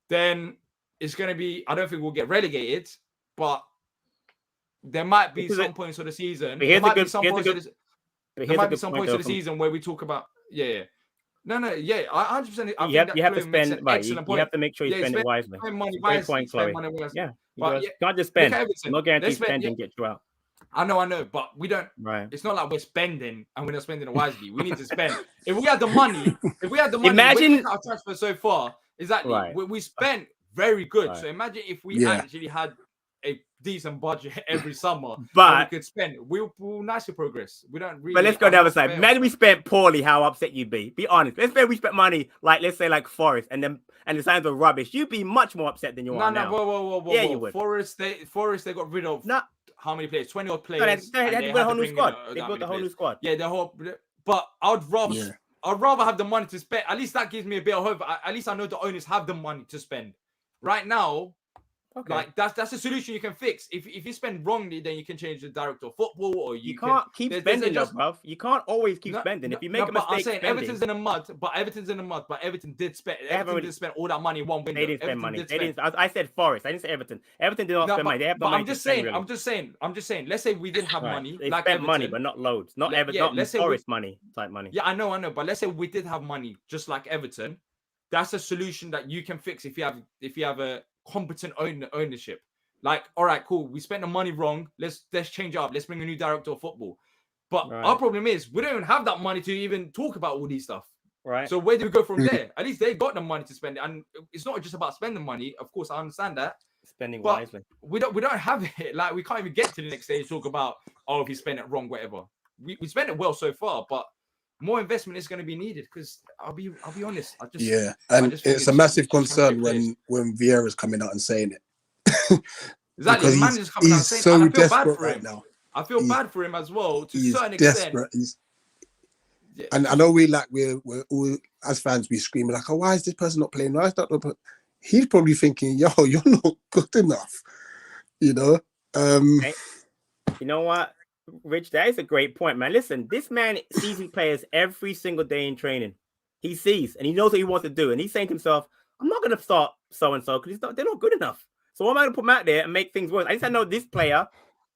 then it's going to be, I don't think we'll get relegated, but there might be some points of the season. There might be some points of the season where we talk about, I 100%. You have to spend, right? You have to make sure you spend it wisely. Spend money wisely. Yeah. You can't just spend. No guarantee spending gets you out. I know, but we don't. Right. It's not like we're spending and we're not spending it wisely. We need to spend. If we had the money, imagine our transfer so far. Exactly. Right. We spent very good. Right. So imagine if we actually had a decent budget every summer, but we could spend. We'll nicely progress. We don't really. But let's go the other side. Imagine we spent poorly. How upset you'd be? Be honest. Let's say we spent money let's say Forest, and the signs were rubbish. You'd be much more upset than you are now. Whoa. Yeah, you would. Forest, they got rid of how many players? 20 odd players. They had to build a whole new squad. They built a whole new squad. Yeah, but I'd rather have the money to spend. At least that gives me a bit of hope. At least I know the owners have the money to spend. Right now, that's a solution you can fix. If you spend wrongly, then you can change the director of football, or you can't keep spending, bruv. You can't always keep spending. If you make a mistake, I'm saying Everton's in the mud. But Everton did spend. Everton did spend all that money in one window. They didn't spend money. I said Forest. I didn't say Everton. Everton did not spend money. They have no money. I'm just saying. Let's say we didn't have money. They spent money, but not loads. Not Everton. Not Forest money type money. Yeah, I know. But let's say we did have money, just like Everton. That's a solution that you can fix if you have a competent ownership. Like, all right, cool. We spent the money wrong. Let's change it up. Let's bring a new director of football. But our problem is we don't even have that money to even talk about all these stuff. Right. So where do we go from there? At least they got the money to spend it, and it's not just about spending money. Of course, I understand that. Spending wisely. We don't have it. Like, we can't even get to the next stage to talk about if you spend it wrong, whatever. We spent it well so far, but more investment is going to be needed because I'll be honest. It's a massive concern when Vieira's coming out and saying it. Exactly, because he's coming out saying, so and I feel desperate bad for right him. now. I feel bad for him as well to a certain extent. And I know we're all, as fans, we scream like, "Oh, why is this person not playing? Why is that not?" But he's probably thinking, "Yo, you're not good enough," you know. You know what, Rich? That is a great point, man. Listen, this man sees his players every single day in training. He sees and he knows what he wants to do, and he's saying to himself, "I'm not going to start so and so because they're not good enough. So why am I going to put them out there and make things worse? At least I know this player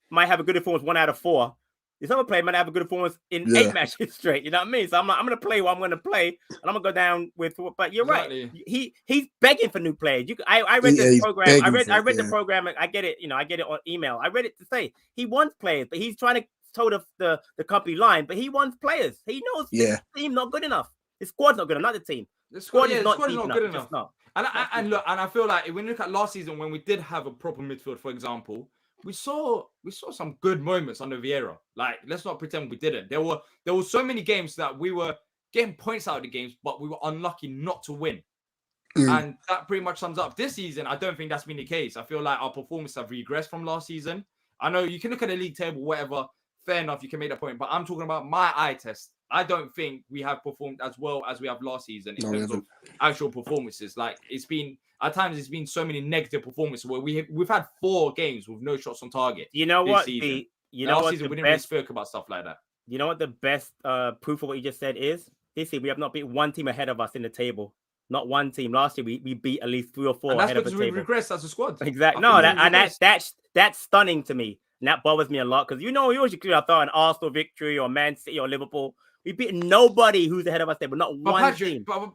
might have a good performance 1 out of 4. This other player might have a good performance in 8 matches straight. You know what I mean? So I'm going to play what I'm going to play, and I'm going to go down with. But you're right. He's begging for new players. I read this program. I read the program. I get it. I get it on email. I read it to say he wants players, but he's trying to toe the company line. But he wants players. He knows the team not good enough. His squad's not good enough. Not the team. The squad is not good enough. And look, and I feel like when you look at last season when we did have a proper midfield, for example, we saw some good moments under Vieira. Like, let's not pretend we didn't. There were so many games that we were getting points out of the games, but we were unlucky not to win. And that pretty much sums up this season. I don't think that's been the case. I feel like our performance have regressed from last season. I know you can look at the league table, whatever. Fair enough, you can make that point. But I'm talking about my eye test. I don't think we have performed as well as we have last season in terms of actual performances. Like, at times it's been so many negative performances where we've had 4 games with no shots on target. You know what? Last season we didn't really speak about stuff like that. You know what the best proof of what you just said is? This year we have not beat one team ahead of us in the table. Not one team. Last year we beat at least 3 or 4 ahead of the table. And that's because we regressed as a squad. Exactly. That's stunning to me. And that bothers me a lot because we usually could have thought an Arsenal victory or Man City or Liverpool. We've beaten nobody who's ahead of us there, but not one team. But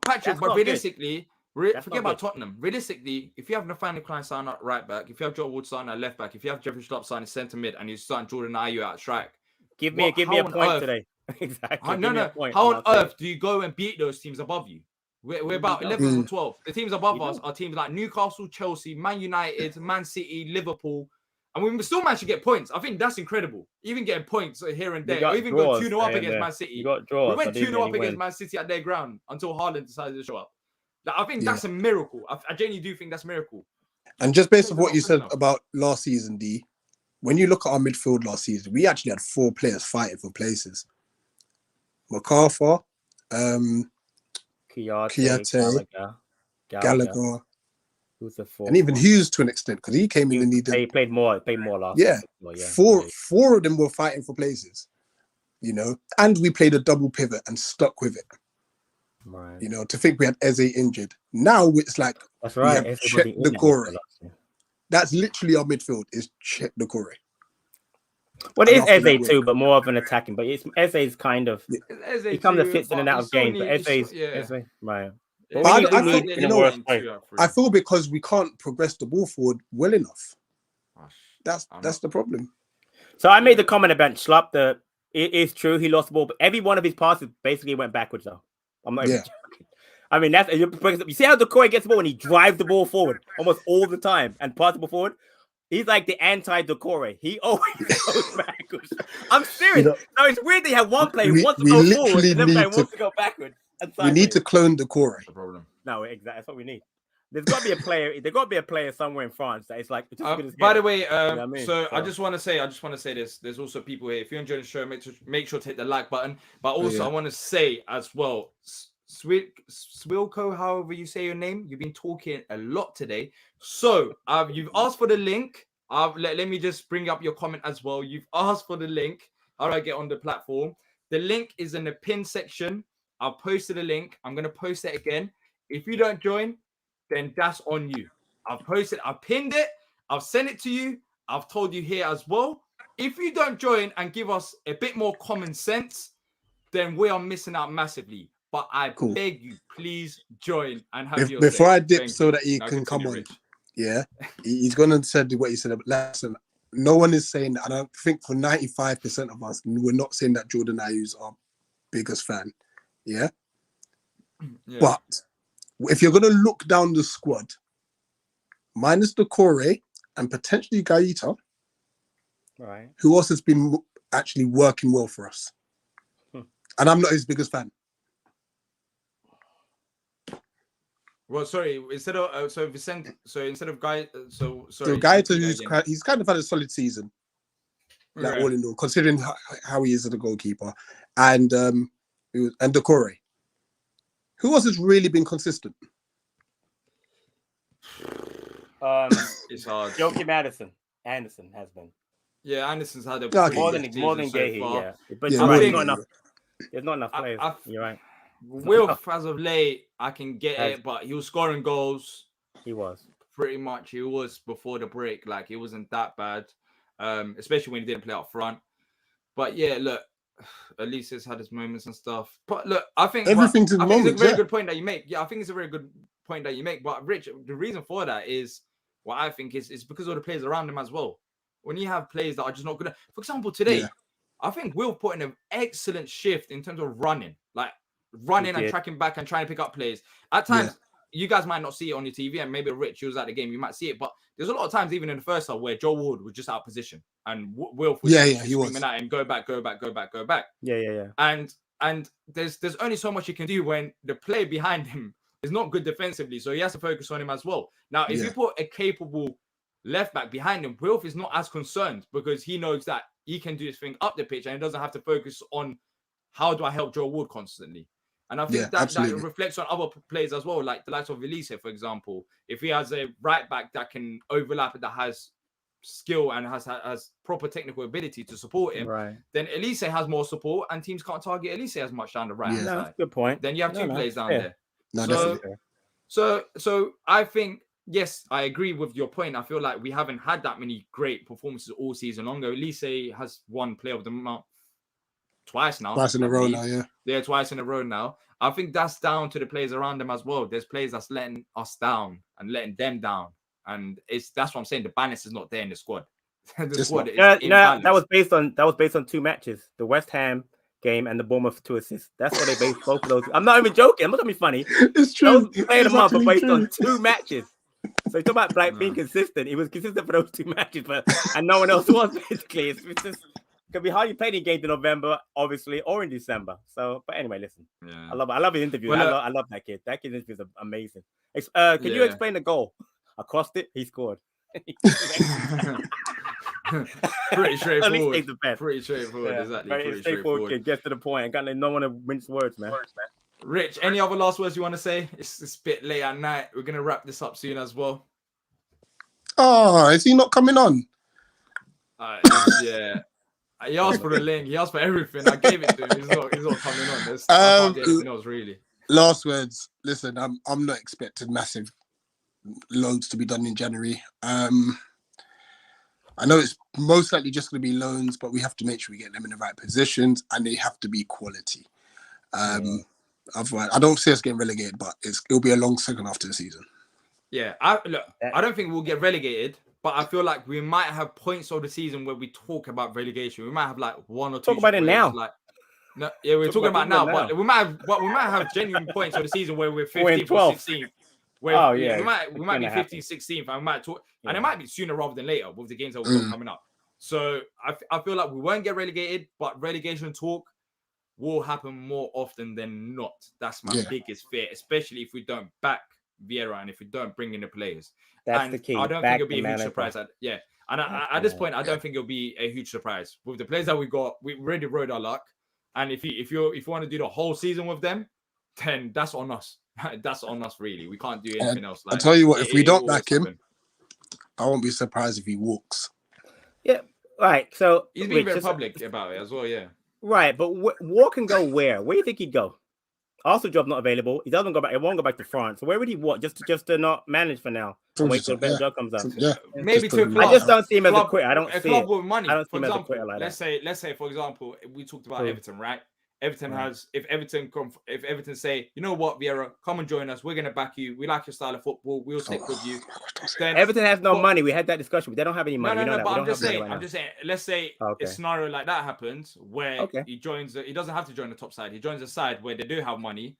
realistically, forget about Tottenham. Realistically, if you have Nathaniel Klein starting at right back, if you have Joe Wood starting at left back, if you have Jeffrey Schlupp starting centre mid, and you're starting Jordan Ayew at strike, give me a point today. Exactly. How on earth do you go and beat those teams above you? We're about 11 or 12. The teams above us are teams like Newcastle, Chelsea, Man United, Man City, Liverpool. and we still managed to get points. I think that's incredible. Even getting points here and there, or even draws, go 2-0 up against Man City. You got draws. We went 2-0 up win. against Man City at their ground until Haaland decided to show up. Like, I think that's a miracle. I genuinely do think that's a miracle. And just based on what you said about last season, D, when you look at our midfield last season, we actually had 4 players fighting for places. MacArthur, Kouyaté, Gallagher. Who's the fourth? And even Hughes to an extent, because he came in and he played more last yeah. season. Four of them were fighting for places, you know, and we played a double pivot and stuck with it. Right. You know, to think we had Eze injured. Now it's like that's right. We have Check Decore. That's literally our midfield is Check Decore. Well, it is Eze too, but more of an attacking. But it's Eze's kind of he kind of fits in and out of games. But Eze's Eze, right. But I feel because we can't progress the ball forward well enough. That's the problem. So I made the comment about Schlupp. It is true he lost the ball, but every one of his passes basically went backwards. Though I'm not even joking. I mean, that's you see how Decore gets the ball and he drives the ball forward almost all the time and passes the ball forward. He's like the anti-Decore. He always goes backwards. I'm serious. No, it's weird they have one player who wants to go forward and another player wants to go backwards. We need to clone Decore. No, exactly. That's what we need. There's got to be a player. There's got to be a player somewhere in France that is like. By the way, I just want to say this. There's also people here. If you're enjoying the show, make sure to hit the like button. But also, I want to say as well, Swilko, however you say your name, you've been talking a lot today. So you've asked for the link. Let me just bring up your comment as well. You've asked for the link. How do I get on the platform? The link is in the pin section. I've posted a link. I'm going to post it again. If you don't join, then that's on you. I've pinned it. I've sent it to you. I've told you here as well. If you don't join and give us a bit more common sense, then we are missing out massively. But I beg you, please join and have your before say. I dip so that he can come on. Rich. Yeah, he's going to say what he said. Listen, no one is saying that. And I think for 95% of us, we're not saying that Jordan Ayew's our biggest fan. Yeah? But if you're going to look down the squad, minus Decore and potentially Gaeta, right? Who else has been actually working well for us? And I'm not his biggest fan. Well, sorry. Instead of instead of Guy, So Gaeta, he's kind of had a solid season, like all in all, considering how he is as a goalkeeper, and Decore. Who else has really been consistent? It's hard. Joachim Anderson has been. Yeah, Anderson's had a more than Gahey, yeah. But yeah, there's not enough players. You're right. Wilf, as of late, I can get it, but he was scoring goals. He was pretty much. He was before the break. Like, it wasn't that bad, especially when he didn't play up front. But yeah, look, at least he's had his moments and stuff. But look, I think everything's in moments. It's a very good point that you make. Yeah, I think it's a very good point that you make. But Rich, the reason for that is what I think is because of the players around him as well. When you have players that are just not good, for example, today, I think Will put in an excellent shift in terms of running and tracking back and trying to pick up players. At times, you guys might not see it on your TV, and maybe Rich, you was at the game, you might see it. But there's a lot of times, even in the first half, where Joe Ward was just out of position and Will was screaming at him, go back. Yeah. And there's only so much you can do when the player behind him is not good defensively, so he has to focus on him as well. Now, if you put a capable left back behind him, Wilf is not as concerned because he knows that he can do his thing up the pitch and he doesn't have to focus on how do I help Joe Ward constantly. And I think that reflects on other players as well, like the likes of Elise, for example. If he has a right back that can overlap and that has skill and has proper technical ability to support him, then Elise has more support and teams can't target Elise as much down the right side. Good point. Then you have two players down there. No, so I think, yes, I agree with your point. I feel like we haven't had that many great performances all season long. Elise has won Player of the Month twice now. Twice in a row now, yeah. Yeah, twice in a row now. I think that's down to the players around them as well. There's players that's letting us down and letting them down. And that's what I'm saying. The balance is not there in the squad. Squad is that was based on two matches. The West Ham game and the Bournemouth 2 assists. That's what they based both of those. I'm not even joking. I'm not gonna be funny. It's true. Those Player of the Month are based on two matches. So you talk about like being consistent. He was consistent for those 2 matches, and no one else was basically. It's just could be hardly played in games in November, obviously, or in December. So, but anyway, listen. Yeah. I love his interview. Well, I love that kid. That kid's interview is amazing. Can you explain the goal? Across it, he scored. Pretty straightforward. The best. Pretty straightforward, Yeah, exactly. very Pretty straightforward straightforward. kid. Gets to the point. And got no one to mince words, man. Rich, any other last words you want to say? It's a bit late at night. We're gonna wrap this up soon as well. Oh, is he not coming on? Yeah. He asked for the link. He asked for everything. I gave it to him. He's not coming on. I can't get anything else really. Last words. Listen, I'm not expecting massive loans to be done in January. I know it's most likely just going to be loans, but we have to make sure we get them in the right positions, and they have to be quality. Otherwise, I don't see us getting relegated, but it'll be a long second after the season. Yeah, I don't think we'll get relegated, but I feel like we might have points of the season where we talk about relegation. We might have like 1 or 2. Talk about it now. Like, no, yeah, we're talking about now, but we might have genuine points of the season where we're 15th or 16th. Where, we might be 15th, 16th, and we might talk, and it might be sooner rather than later with the games that we've got coming up. So I feel like we won't get relegated, but relegation talk will happen more often than not. That's my biggest fear, especially if we don't back Vieira and if we don't bring in the players. That's the key. I don't think it'll be a huge surprise. At this point, I don't think it'll be a huge surprise with the players that we got. We already rode our luck, and if you want to do the whole season with them, then that's on us. That's on us, really. We can't do anything else. I'll tell you what, if we don't back him, I won't be surprised if he walks. Yeah, right. So he's being very public about it as well. Yeah, right. But walk and go where? Where do you think he'd go? Arsenal job not available. He doesn't go back. He won't go back to France. So where would he walk? Just to not manage for now. And wait till the better job comes up. Yeah, maybe to a club. I just don't see him as a quitter. I don't see club it. with money. I don't see For him as a example, quitter like that. let's say, for example, we talked about Everton, right? Everton has, if Everton say, you know what, Vieira, come and join us. We're gonna back you. We like your style of football. We'll stick with you. Then Everton has no money. We had that discussion. They don't have any money. No. But I'm just saying. Let's say a scenario like that happens where he joins. He doesn't have to join the top side. He joins a side where they do have money.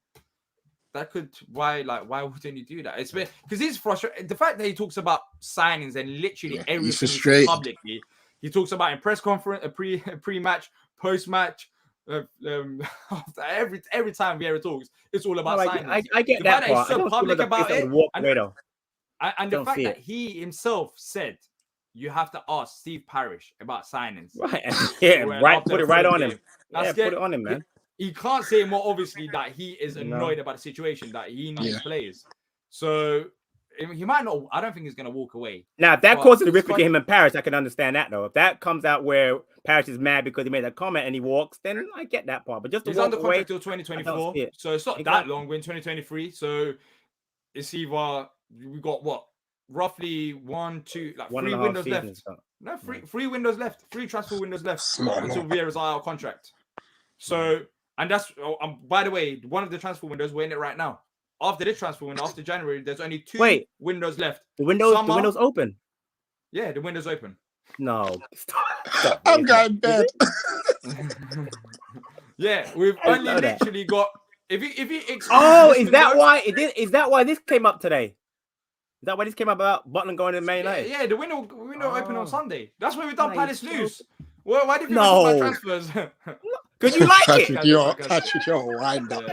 That could why wouldn't you do that? It's because he's frustrated. The fact that he talks about signings and literally everything publicly. He talks about in press conference, a pre-match, post-match. Every time Vieira talks, it's all about signings. I get that part. He's so public about it, and the fact that it. he himself said you have to ask Steve Parish about signings. Right. Yeah. Right. Put it right on him. Yeah, put it on him, man. He can't say more obviously that he is annoyed about the situation, that he needs players. So he might not. I don't think he's going to walk away. Now, if that causes a rift between him and Parish, I can understand that though. If that comes out where Parish is mad because he made that comment and he walks, then I get that part. But just he's under contract till 2024, so it's not that long. We're in 2023, so it's either we got what roughly 1, 2, like 3 windows left. No, three windows left. 3 transfer windows left until Vieira's out of contract. So, and that's by the way, one of the transfer windows we're in it right now. After this transfer window, after January, there's only 2 windows left. The windows open. Yeah, the window's open. No, stop. I'm going bad. Yeah, we've only literally got. If you is that why this came up today? Is that why this came up about Butland going to Man United? Yeah, the window opened on Sunday. That's why we've done Palace News. Well, why did you talk about transfers? Because you like Patrick, you're wind up.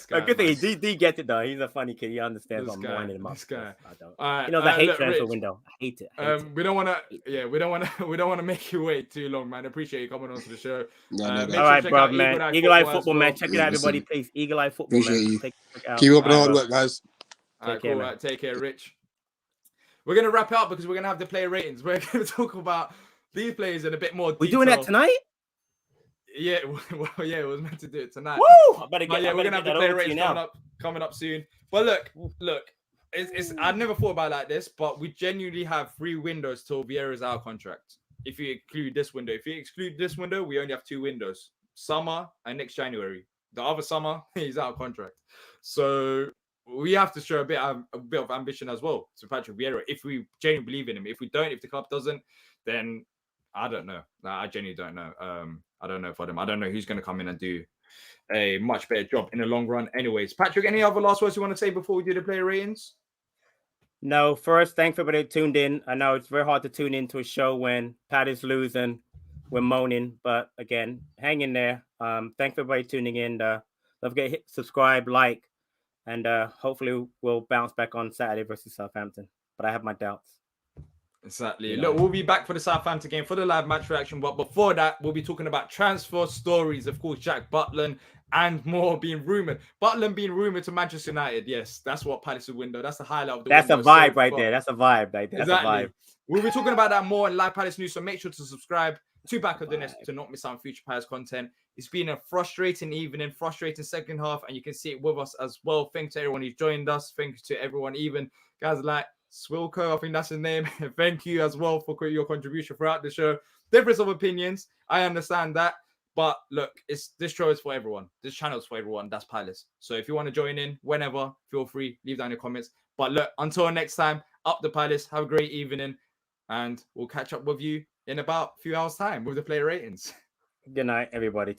Good thing he gets it though. He's a funny kid. He understands. I'm winding him up. This guy. I don't. I hate transfer window. I hate it. We don't want to make you wait too long, man. Appreciate you coming onto the show. All right, bro, man. Eagle Eye Football, man. Check it out, everybody, please. Eagle Eye Football, man. Keep up the hard work, guys. Take care, Rich. We're gonna wrap it up because we're gonna have the player ratings. We're gonna talk about these players in a bit more detail. We're doing that tonight? Yeah, well, yeah, it was meant to do it tonight. Woo! We're gonna have the player ratings coming up soon. But look, it's I never thought about it like this, but we genuinely have 3 windows till Vieira's out of contract. If you include this window, we only have 2 windows: summer and next January. The other summer, he's out of contract. So we have to show a bit of ambition as well to Patrick Vieira if we genuinely believe in him. If we don't, if the club doesn't, then I don't know. I genuinely don't know. I don't know for them. I don't know who's going to come in and do a much better job in the long run. Anyways, Patrick, any other last words you want to say before we do the player ratings? No, first, thanks for everybody who tuned in. I know it's very hard to tune into a show when Pat is losing, we're moaning, but again, hang in there. Thanks for everybody tuning in. Don't forget to hit subscribe, like, and hopefully we'll bounce back on Saturday versus Southampton. But I have my doubts. Exactly. Look, we'll be back for the Southampton game for the live match reaction. But before that, we'll be talking about transfer stories. Of course, Jack Butland and more being rumored. Butland being rumored to Manchester United. Yes, that's what Palace's window. That's the highlight of the That's window. a vibe So right far. there. That's a vibe right there. That's Exactly. a vibe. We'll be talking about that more in Live Palace News. So make sure to subscribe to Back of the Nest to not miss out on future Palace content. It's been a frustrating evening, frustrating second half, and you can see it with us as well. Thanks to everyone who's joined us. Thanks to everyone, even guys like Swilko, I think that's his name. Thank you as well for your contribution throughout the show. Difference of opinions, I understand that. But look, this show is for everyone. This channel is for everyone. That's Palace. So if you want to join in, whenever, feel free, leave down your comments. But look, until next time, up the Palace. Have a great evening. And we'll catch up with you in about a few hours' time with the player ratings. Good night, everybody.